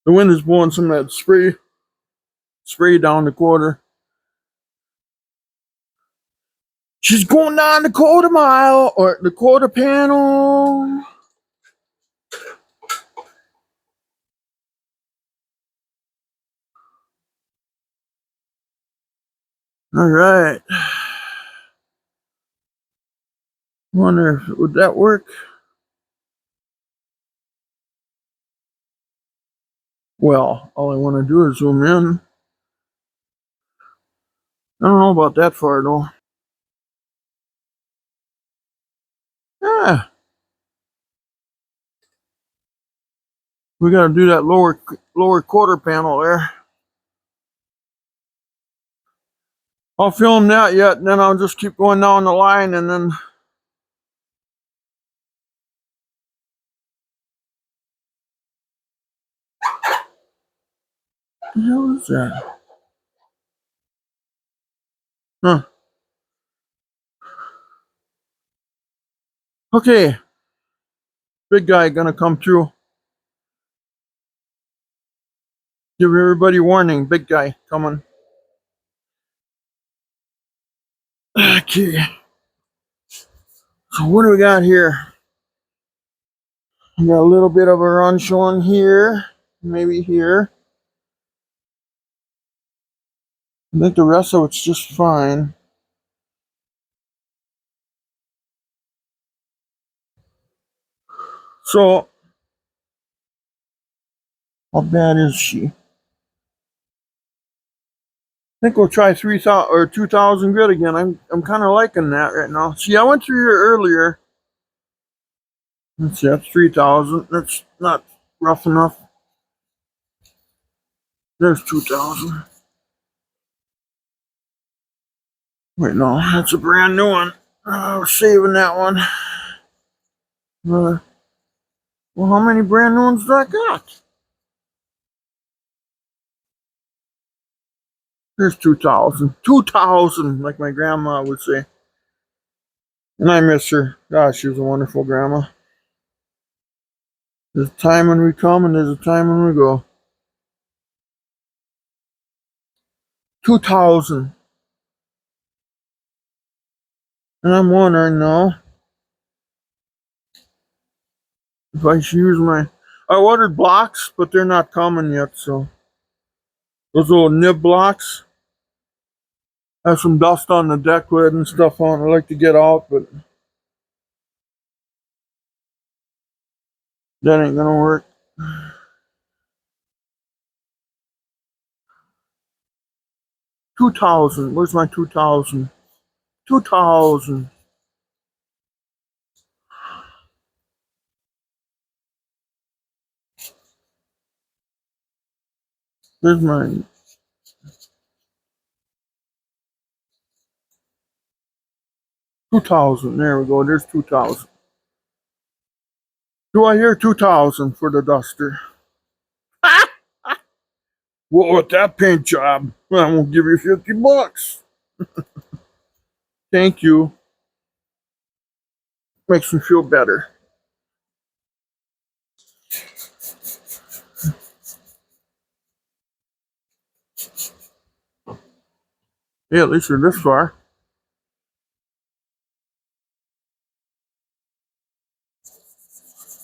The wind is blowing some of that spray down the quarter. She's going down the quarter mile or the quarter panel. All right. Wonder, would that work? Well, all I want to do is zoom in. I don't know about that far though. Yeah, we got to do that lower quarter panel there. I'll film that yet, and then I'll just keep going down the line, and then what the hell is that? Huh. Okay, big guy gonna come through. Give everybody warning. Big guy coming. Okay. So what do we got here? We got a little bit of a run showing here, maybe here. I think the rest of it's just fine. So, how bad is she? I think we'll try 3,000 or 2,000 grit again. I'm kind of liking that right now. See, I went through here earlier. Let's see, that's 3,000. That's not rough enough. There's 2,000. Wait, no, that's a brand new one. We're saving that one. Well, how many brand new ones do I got? There's 2,000. 2,000, like my grandma would say. And I miss her. Gosh, she was a wonderful grandma. There's a time when we come and there's a time when we go. 2,000. And I'm wondering now if I should use my. I ordered blocks, but they're not coming yet, so. Those little nib blocks. Have some dust on the deck lid and stuff on. I like to get out, but that ain't gonna work. 2,000. Where's my 2,000? 2,000. There's my 2,000. There we go. There's 2,000. Do I hear 2,000 for the duster? Well, with that paint job, I'm gonna give you 50 bucks. Thank you. Makes me feel better. Yeah, at least you're this far.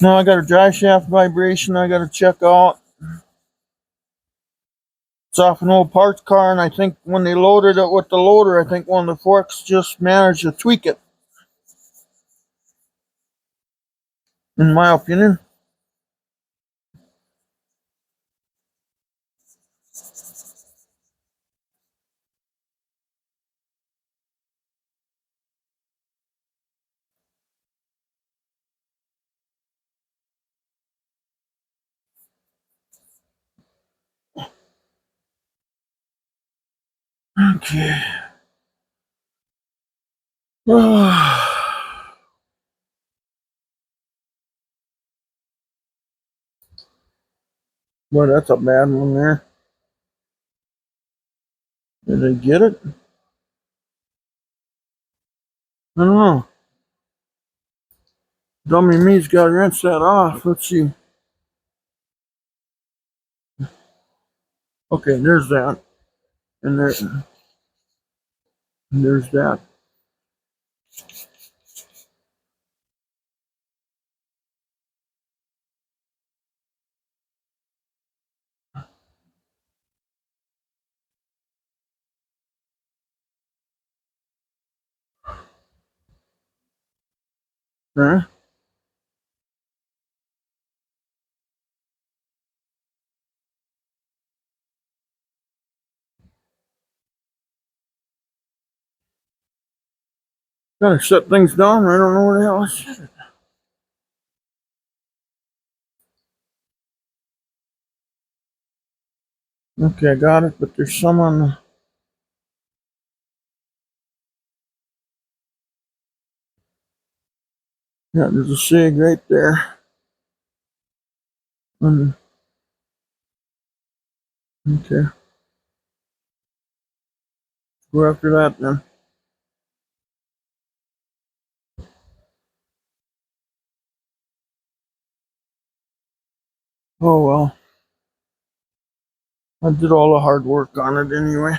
Now I got a dry shaft vibration I gotta check out. It's off an old parts car, and I think when they loaded it with the loader, I think one of the forks just managed to tweak it, in my opinion. Okay. Boy, that's a bad one there. Did I get it? I don't know. Dummy me's got to rinse that off. Let's see. Okay, there's that. And there's that. Huh? Gotta shut things down. I don't know where the hell I shut it. Okay, I got it, but there's some on the. Yeah, there's a sig right there. Okay, go after that then. Oh well, I did all the hard work on it anyway.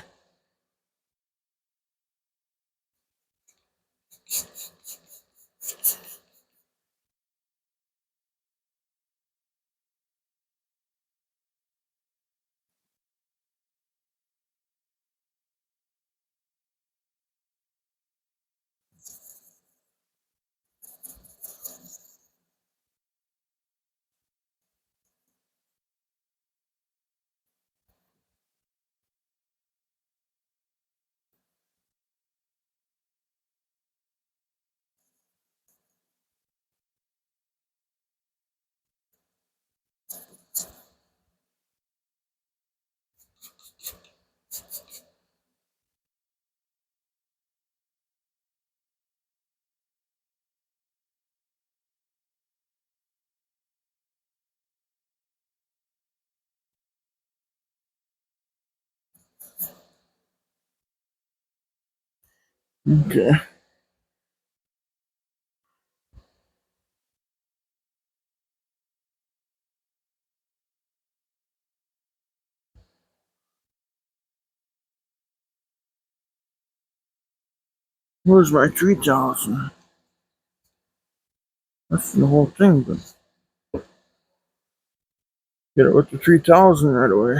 Okay, where's my 3,000? That's the whole thing, but get it with the 3,000 right away.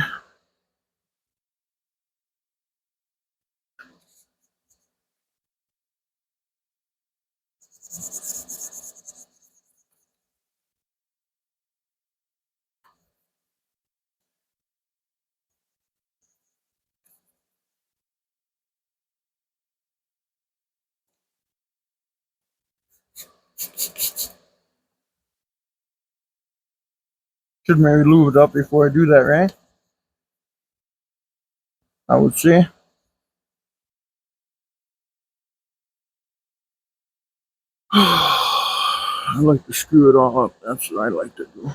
Should maybe lube it up before I do that, right? I would say. I like to screw it all up. That's what I like to do.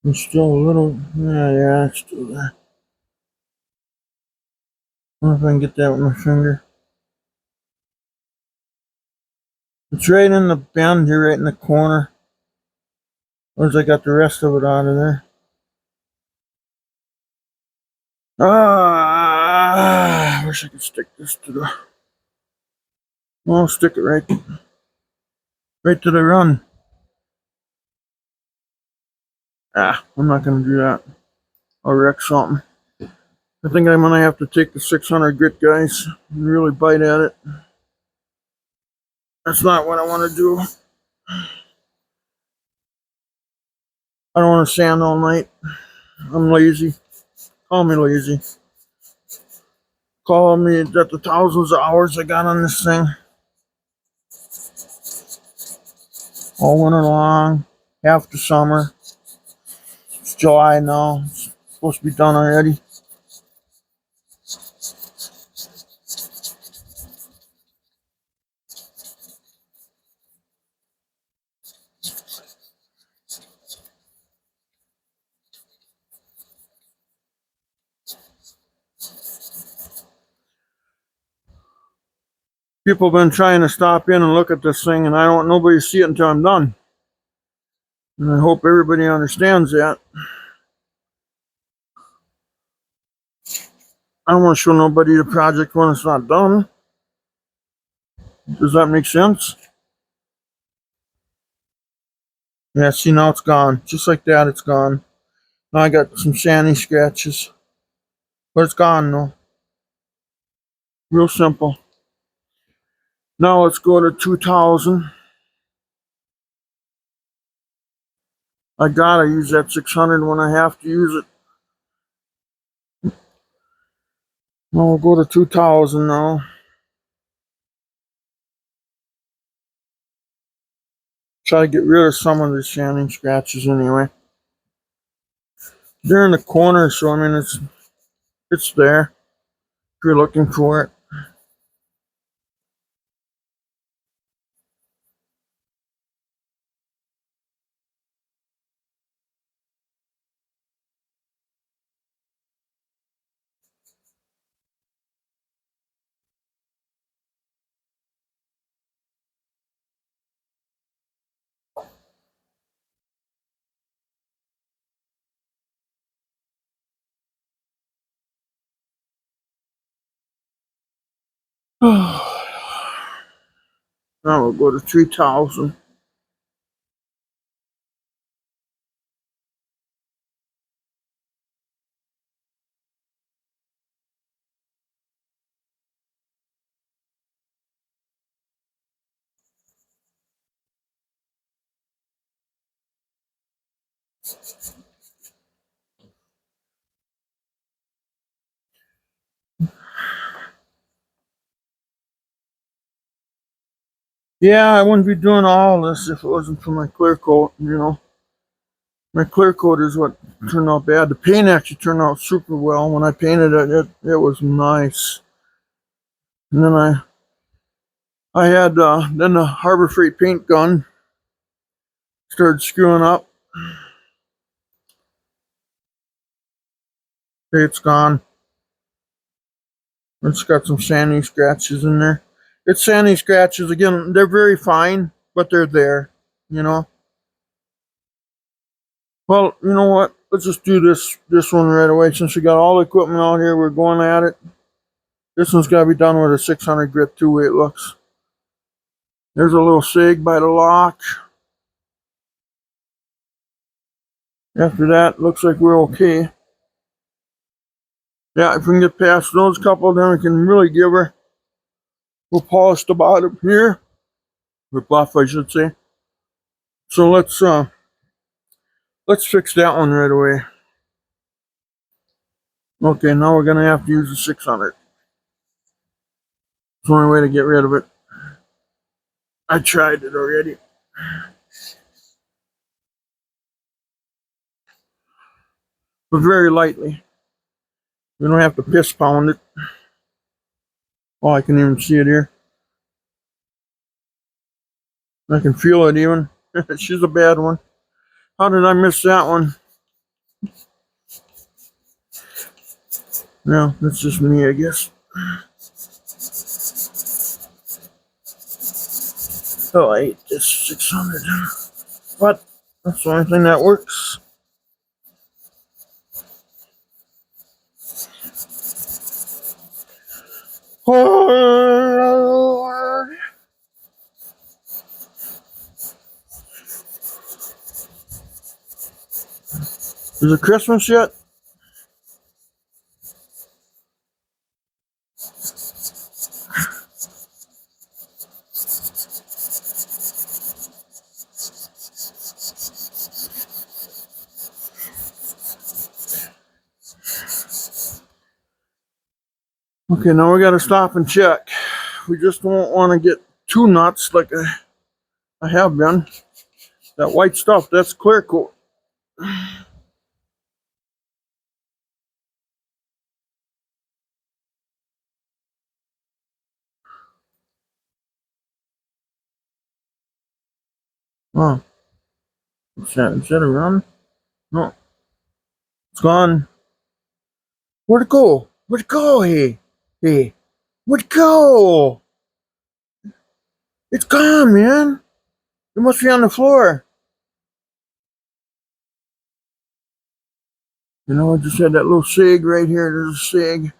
It's still a little, yeah, it's still there. I wonder if I can get that with my finger. It's right in the bend here, right in the corner. Once I got the rest of it out of there. I wish I could stick this to the. I'll stick it right to the run. I'm not gonna do that. I'll wreck something. I think I'm gonna have to take the 600 grit, guys, and really bite at it. That's not what I want to do. I don't want to sand all night. I'm lazy. Call me lazy. Call me that the thousands of hours I got on this thing. All winter long, half the summer. It's July now. It's supposed to be done already. People have been trying to stop in and look at this thing, and I don't want nobody to see it until I'm done. And I hope everybody understands that. I don't want to show nobody the project when it's not done. Does that make sense? Yeah, see, now it's gone. Just like that, it's gone. Now I got some shiny scratches. But it's gone, though. Real simple. Now let's go to 2000. I gotta use that 600 when I have to use it. Now we'll go to 2000 now. Try to get rid of some of the shining scratches anyway. They're in the corner, so I mean it's there if you're looking for it. Now we'll go to 3000. Yeah, I wouldn't be doing all this if it wasn't for my clear coat, you know. My clear coat is what turned out bad. The paint actually turned out super well. When I painted it was nice. And then I had then the Harbor Freight paint gun started screwing up. Okay, it's gone. It's got some sandy scratches in there. It's sandy scratches again. They're very fine, but they're there. You know. Well, you know what? Let's just do this one right away. Since we got all the equipment out here, we're going at it. This one's got to be done with a 600 grit 2-way looks. There's a little sig by the lock. After that, looks like we're okay. Yeah, if we can get past those couple, then we can really give her. We'll polish the bottom here. Or buff, I should say. So let's fix that one right away. Okay, now we're gonna have to use the 600. It's the only way to get rid of it. I tried it already. But very lightly. We don't have to piss pound it. Oh, I can even see it here. I can feel it even. She's a bad one. How did I miss that one? No, that's just me, I guess. Oh, I hate this 600. But that's the only thing that works. Oh, Lord. Is it Christmas yet? Okay, now we gotta stop and check. We just don't want to get too nuts like I have been. That white stuff, that's clear coat. Oh, what's that? Is that a run? No, it's gone. Where'd it go? Where'd it go? Hey, where'd it go? It's gone, man. It must be on the floor. You know, I just had that little sig right here. There's a sig.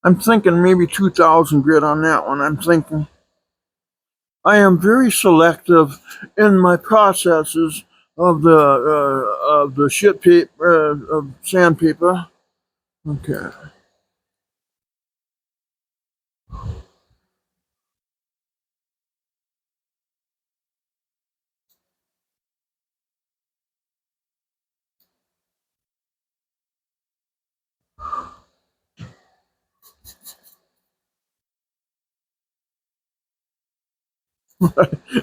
I'm thinking maybe 2000 grit on that one. I'm thinking. I am very selective in my processes of the shit paper of sandpaper. Okay.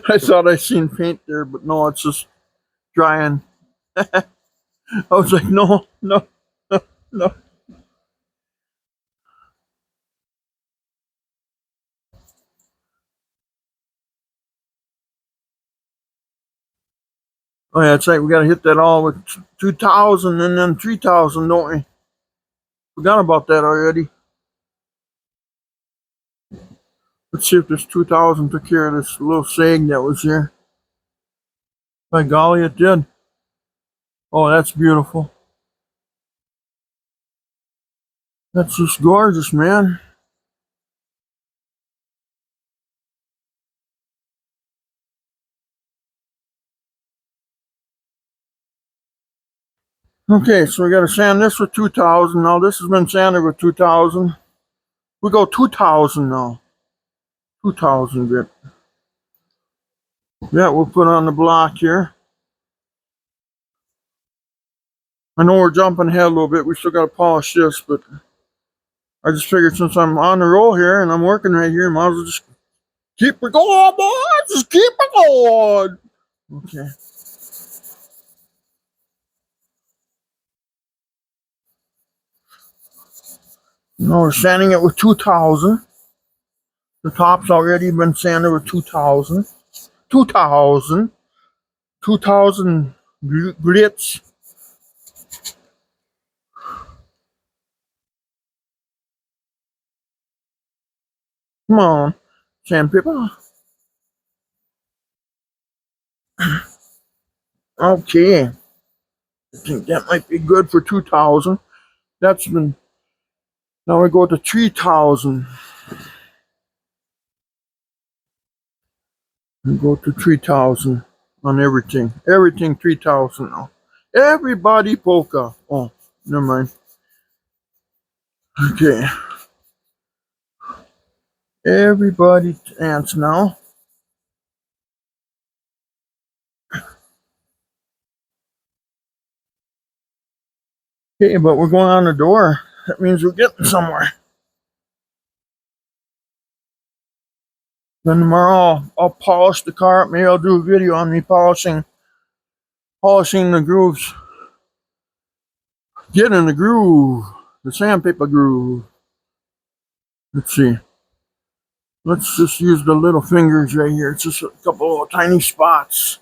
I thought I seen paint there, but no, it's just drying. I was like, no, no, no, no. Oh yeah, it's right. We gotta hit that all with 2,000 and then 3,000, don't we? Forgot about that already. Let's see if this 2,000 took care of this little sag that was here. By golly, it did. Oh, that's beautiful. That's just gorgeous, man. Okay, so we gotta sand this with 2,000. Now this has been sanded with 2,000. We go 2,000 now. 2,000 grit. Yeah, we'll put on the block here. I know we're jumping ahead a little bit. We still gotta polish this, but I just figured since I'm on the roll here and I'm working right here, might as well just keep it going, boys. Just keep it going. Okay. Now we're sanding it with 2,000. The top's already been sanded with 2,000. 2,000. 2,000 grits. Come on, sandpaper. Okay. I think that might be good for 2,000. That's been. Now we go to 3,000. We go to 3,000 on everything. Everything 3,000 now. Everybody polka. Oh, never mind. Okay. Everybody ants now. Okay, but we're going on the door. That means we're getting somewhere. Then tomorrow I'll polish the car up. Maybe I'll do a video on me polishing the grooves. Get in the groove. The sandpaper groove. Let's see. Let's just use the little fingers right here. It's just a couple of tiny spots.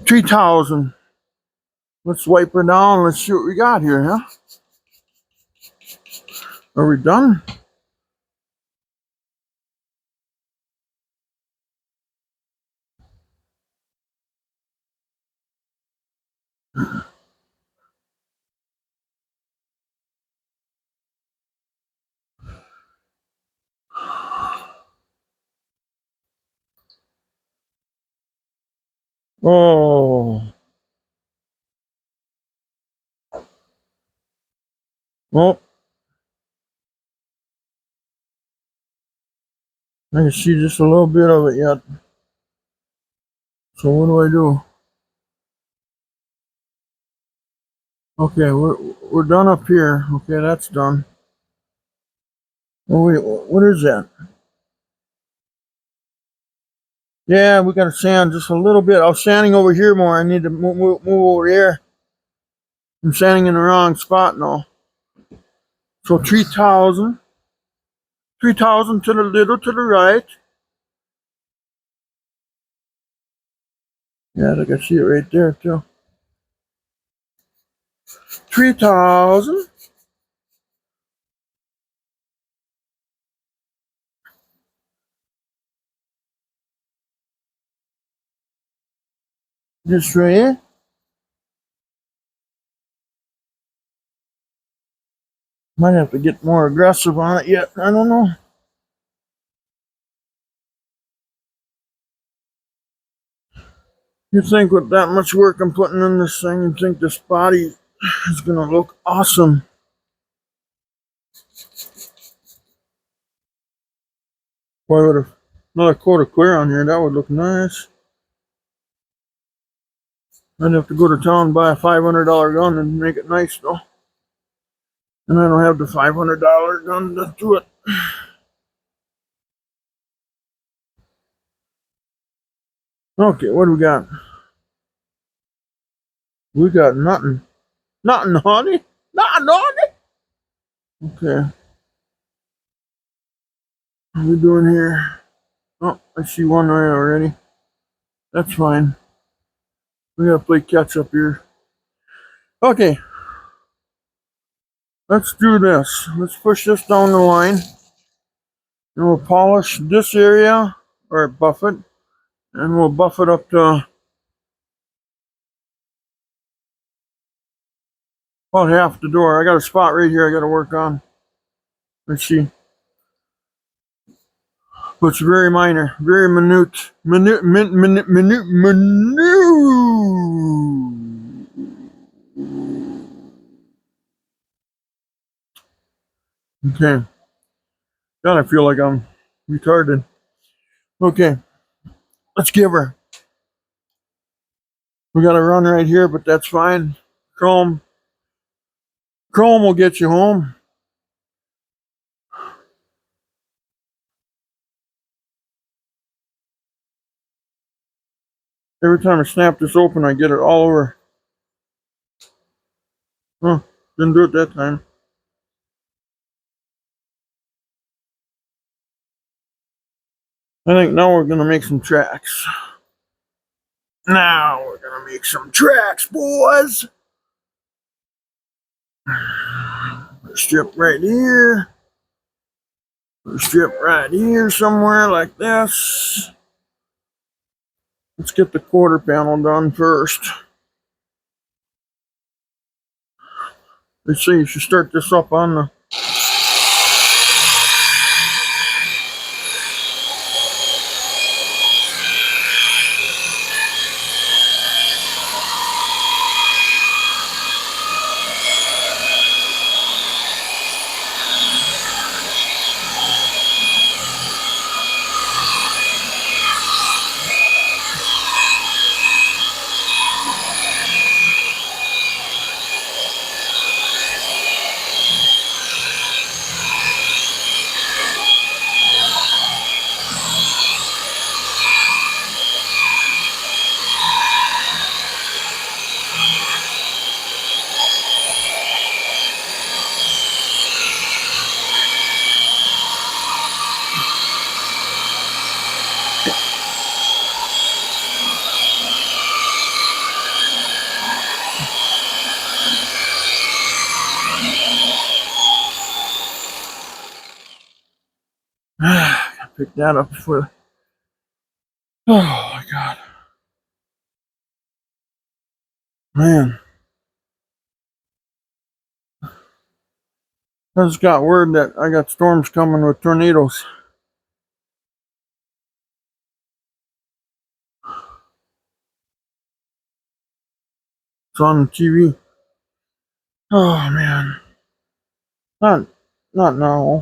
Tree towels and let's wipe her down. Let's see what we got here, huh? Are we done? Oh, well, I can see just a little bit of it yet. So what do I do? Okay, we're done up here. Okay, that's done. Oh wait, what is that? Yeah, we got to sand just a little bit. I was sanding over here more. I need to move over here. I'm sanding in the wrong spot now. So 3,000. 3,000 to the little to the right. Yeah, I can see it right there too. 3,000. This right here. Might have to get more aggressive on it yet. I don't know. You think with that much work I'm putting in this thing, you think this body is gonna look awesome. Boy, with another coat of clear on here, that would look nice. I'd have to go to town and buy a $500 gun and make it nice though. And I don't have the $500 gun to do it. Okay, what do we got? We got nothing. Nothing, honey. Nothing, honey. Okay. What are we doing here? Oh, I see one right already. That's fine. We gotta play catch up here. Okay. Let's do this. Let's push this down the line. And we'll polish this area, or buff it. And we'll buff it up to about half the door. I got a spot right here I gotta work on. Let's see. But it's very minor, very minute. Okay. God, I feel like I'm retarded. Okay. Let's give her. We got a run right here, but that's fine. Chrome. Chrome will get you home. Every time I snap this open, I get it all over. Huh. Didn't do it that time. I think now we're going to make some tracks. Now we're going to make some tracks, boys. Strip right here. Strip right here somewhere like this. Let's get the quarter panel done first. Let's see, you should start this up on the... Pick that up for... Oh my God. Man. I just got word that I got storms coming with tornadoes. It's on the TV. Oh man. Not now.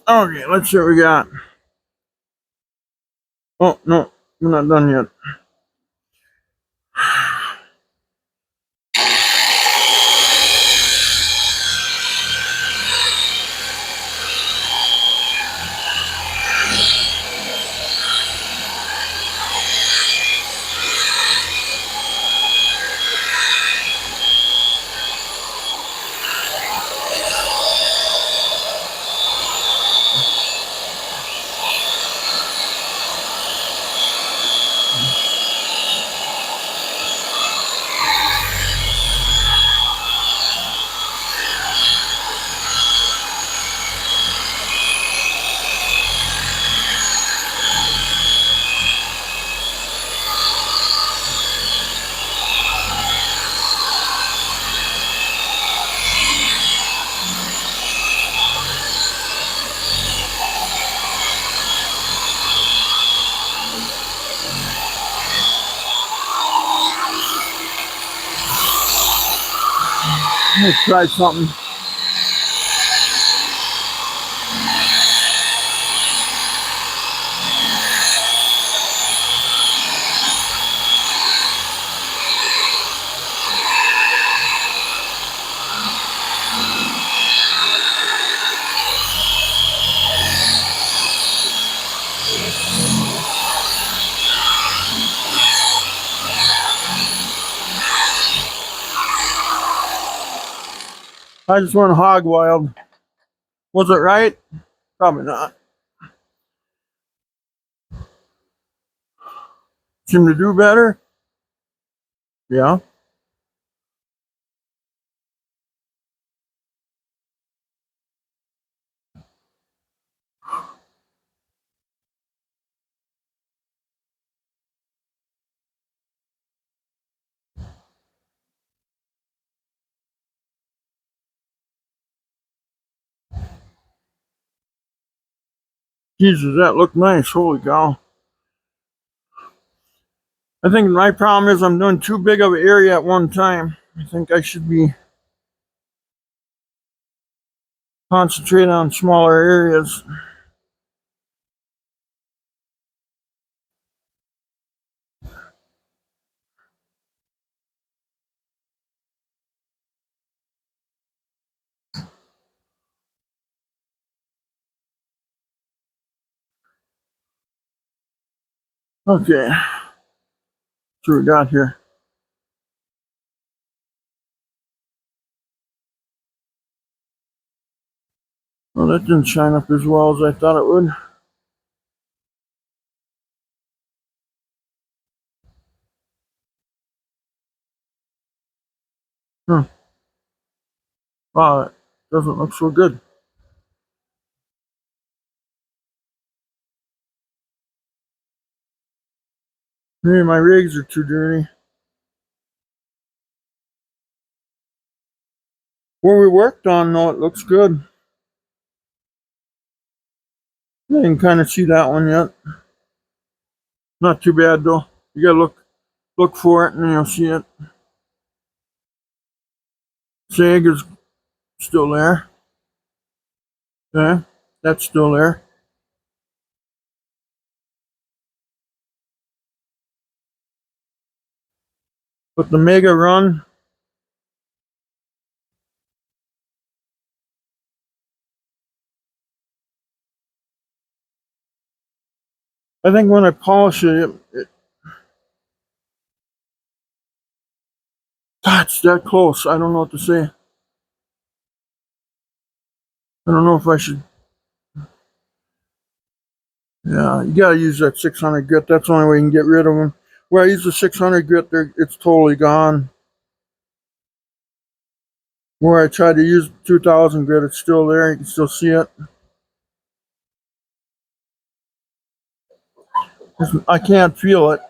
Okay, let's see what we got. Oh, no, we're not done yet. Let's try something. I just went hog wild. Was it right? Probably not. Seem to do better? Yeah. Jesus, that looked nice. Holy cow. I think my problem is I'm doing too big of an area at one time. I think I should be concentrating on smaller areas. Okay, so we got here. Well, that didn't shine up as well as I thought it would. Huh. Wow, it doesn't look so good. Maybe my rigs are too dirty. Where we worked on, though, it looks good. I can kind of see that one yet. Not too bad though. You gotta look for it and you'll see it. Sag is still there. Okay, that's still there. But the mega run, I think when I polish it God, it's that close. I don't know what to say. I don't know if I should. Yeah, you gotta use that 600 grit. That's the only way you can get rid of them. Where I use the 600 grit, it's totally gone. Where I tried to use 2000 grit, it's still there. You can still see it. I can't feel it.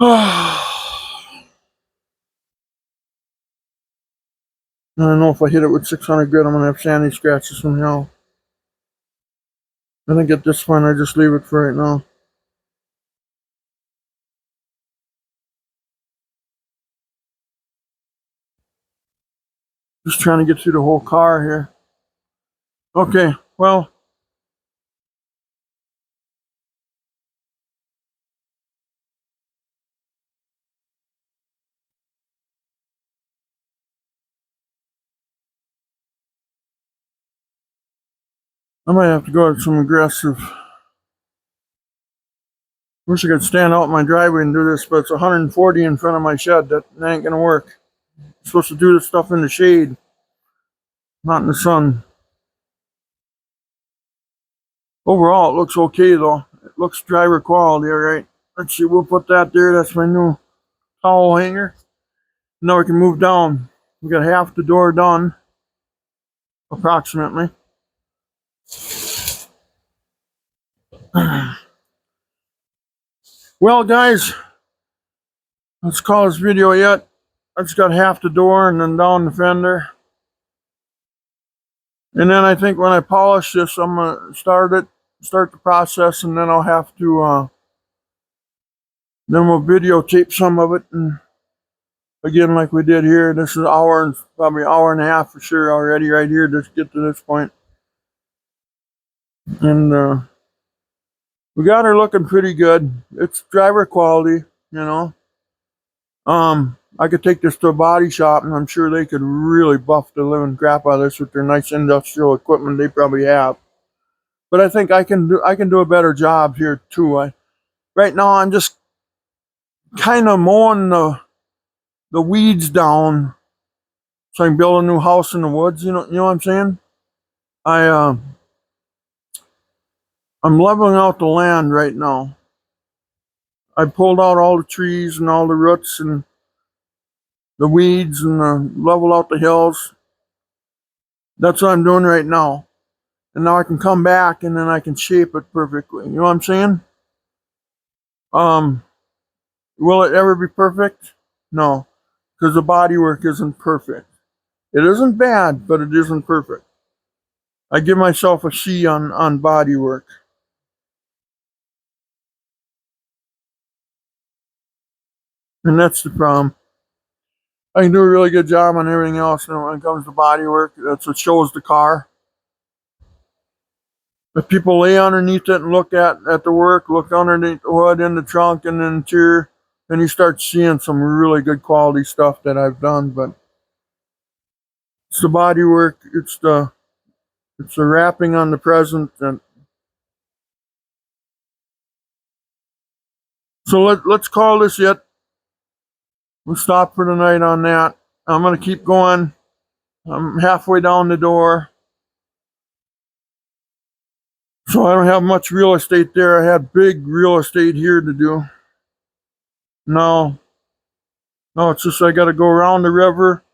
I don't know if I hit it with 600 grit, I'm gonna have sandy scratches from hell. I think at this point I just leave it for right now. Just trying to get through the whole car here. Okay, well, I might have to go with some aggressive. Wish I could stand out in my driveway and do this, but it's 140 in front of my shed. That ain't gonna work. I'm supposed to do this stuff in the shade, not in the sun. Overall, it looks okay though. It looks driver quality, alright. Let's see, we'll put that there. That's my new towel hanger. Now we can move down. We got half the door done, approximately. Well, guys, let's call this video yet. I just got half the door and then down the fender. And then I think when I polish this, I'm going to start the process, and then I'll have to, then we'll videotape some of it. And again, like we did here, this is an hour and probably an hour and a half for sure already right here to get to this point. And we got her looking pretty good. It's driver quality, you know. I could take this to a body shop, and I'm sure they could really buff the living crap out of this with their nice industrial equipment they probably have. But I think I can do a better job here too. Right now I'm just kind of mowing the weeds down so I can build a new house in the woods. You know what I'm saying? I'm leveling out the land right now. I pulled out all the trees and all the roots and the weeds and level out the hills. That's what I'm doing right now. And now I can come back and then I can shape it perfectly. You know what I'm saying? Will it ever be perfect? No, because the bodywork isn't perfect. It isn't bad, but it isn't perfect. I give myself a C on bodywork. And that's the problem. I can do a really good job on everything else, and when it comes to bodywork, that's what shows the car. If people lay underneath it and look at the work, look underneath the hood, in the trunk, and the interior, then you start seeing some really good quality stuff that I've done. But it's the bodywork, it's the wrapping on the present, and so let's call this it. We'll stop for the night on that. I'm gonna keep going. I'm halfway down the door. So I don't have much real estate there. I had big real estate here to do. No, it's just I got to go around the river,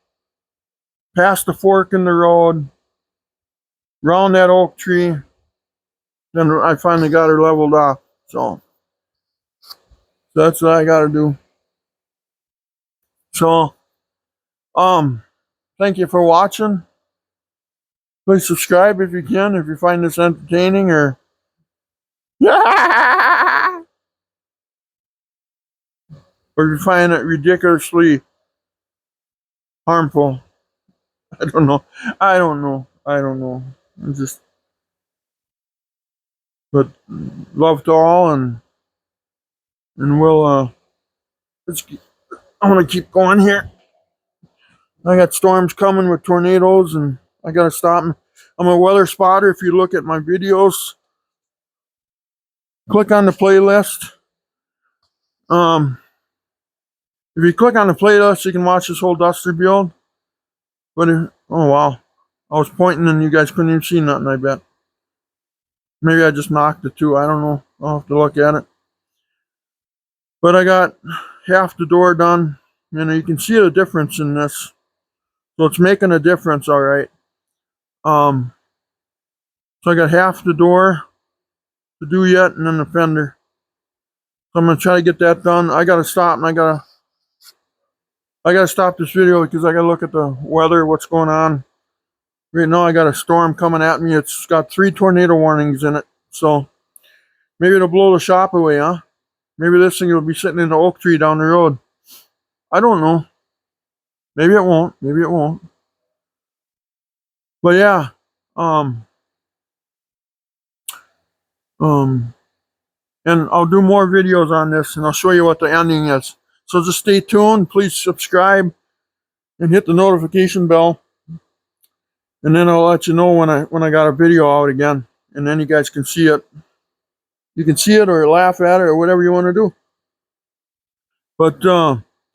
past the fork in the road, round that oak tree. Then I finally got her leveled off. So that's what I got to do. So, thank you for watching. Please subscribe if you can, if you find this entertaining or or if you find it ridiculously harmful. I don't know. I'm just, but love to all, and we'll I want to keep going here. I got storms coming with tornadoes, and I gotta stop. I'm a weather spotter. If you look at my videos, click on the playlist. If you click on the playlist, you can watch this whole duster build. But oh wow, I was pointing and you guys couldn't even see nothing. I bet. Maybe I just knocked it too. I don't know. I'll have to look at it. But I got half the door done. You can see the difference in this. So it's making a difference, all right. So I got half the door to do yet, and then the fender. So I'm gonna try to get that done. I gotta stop, and I gotta stop this video because I gotta look at the weather, what's going on. Right now I got a storm coming at me. It's got 3 tornado warnings in it. So maybe it'll blow the shop away, huh? Maybe this thing will be sitting in the oak tree down the road. I don't know. Maybe it won't. Maybe it won't. But yeah, um, um, and I'll do more videos on this, and I'll show you what the ending is. So just stay tuned. Please subscribe and hit the notification bell, and then I'll let you know when I got a video out again, and then you guys can see it. You can see it or laugh at it or whatever you want to do. But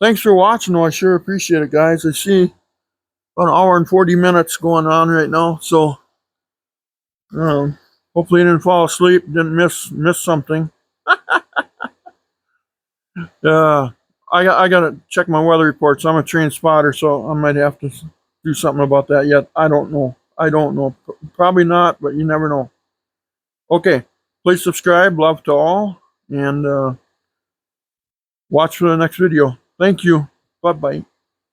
thanks for watching. I sure appreciate it, guys. I see about an hour and 40 minutes going on right now, so hopefully you didn't fall asleep, didn't miss something. I gotta check my weather reports. I'm a trained spotter, so I might have to do something about that yet. I don't know. Probably not, but you never know. Okay, please subscribe. Love to all, and watch for the next video. Thank you. Bye bye.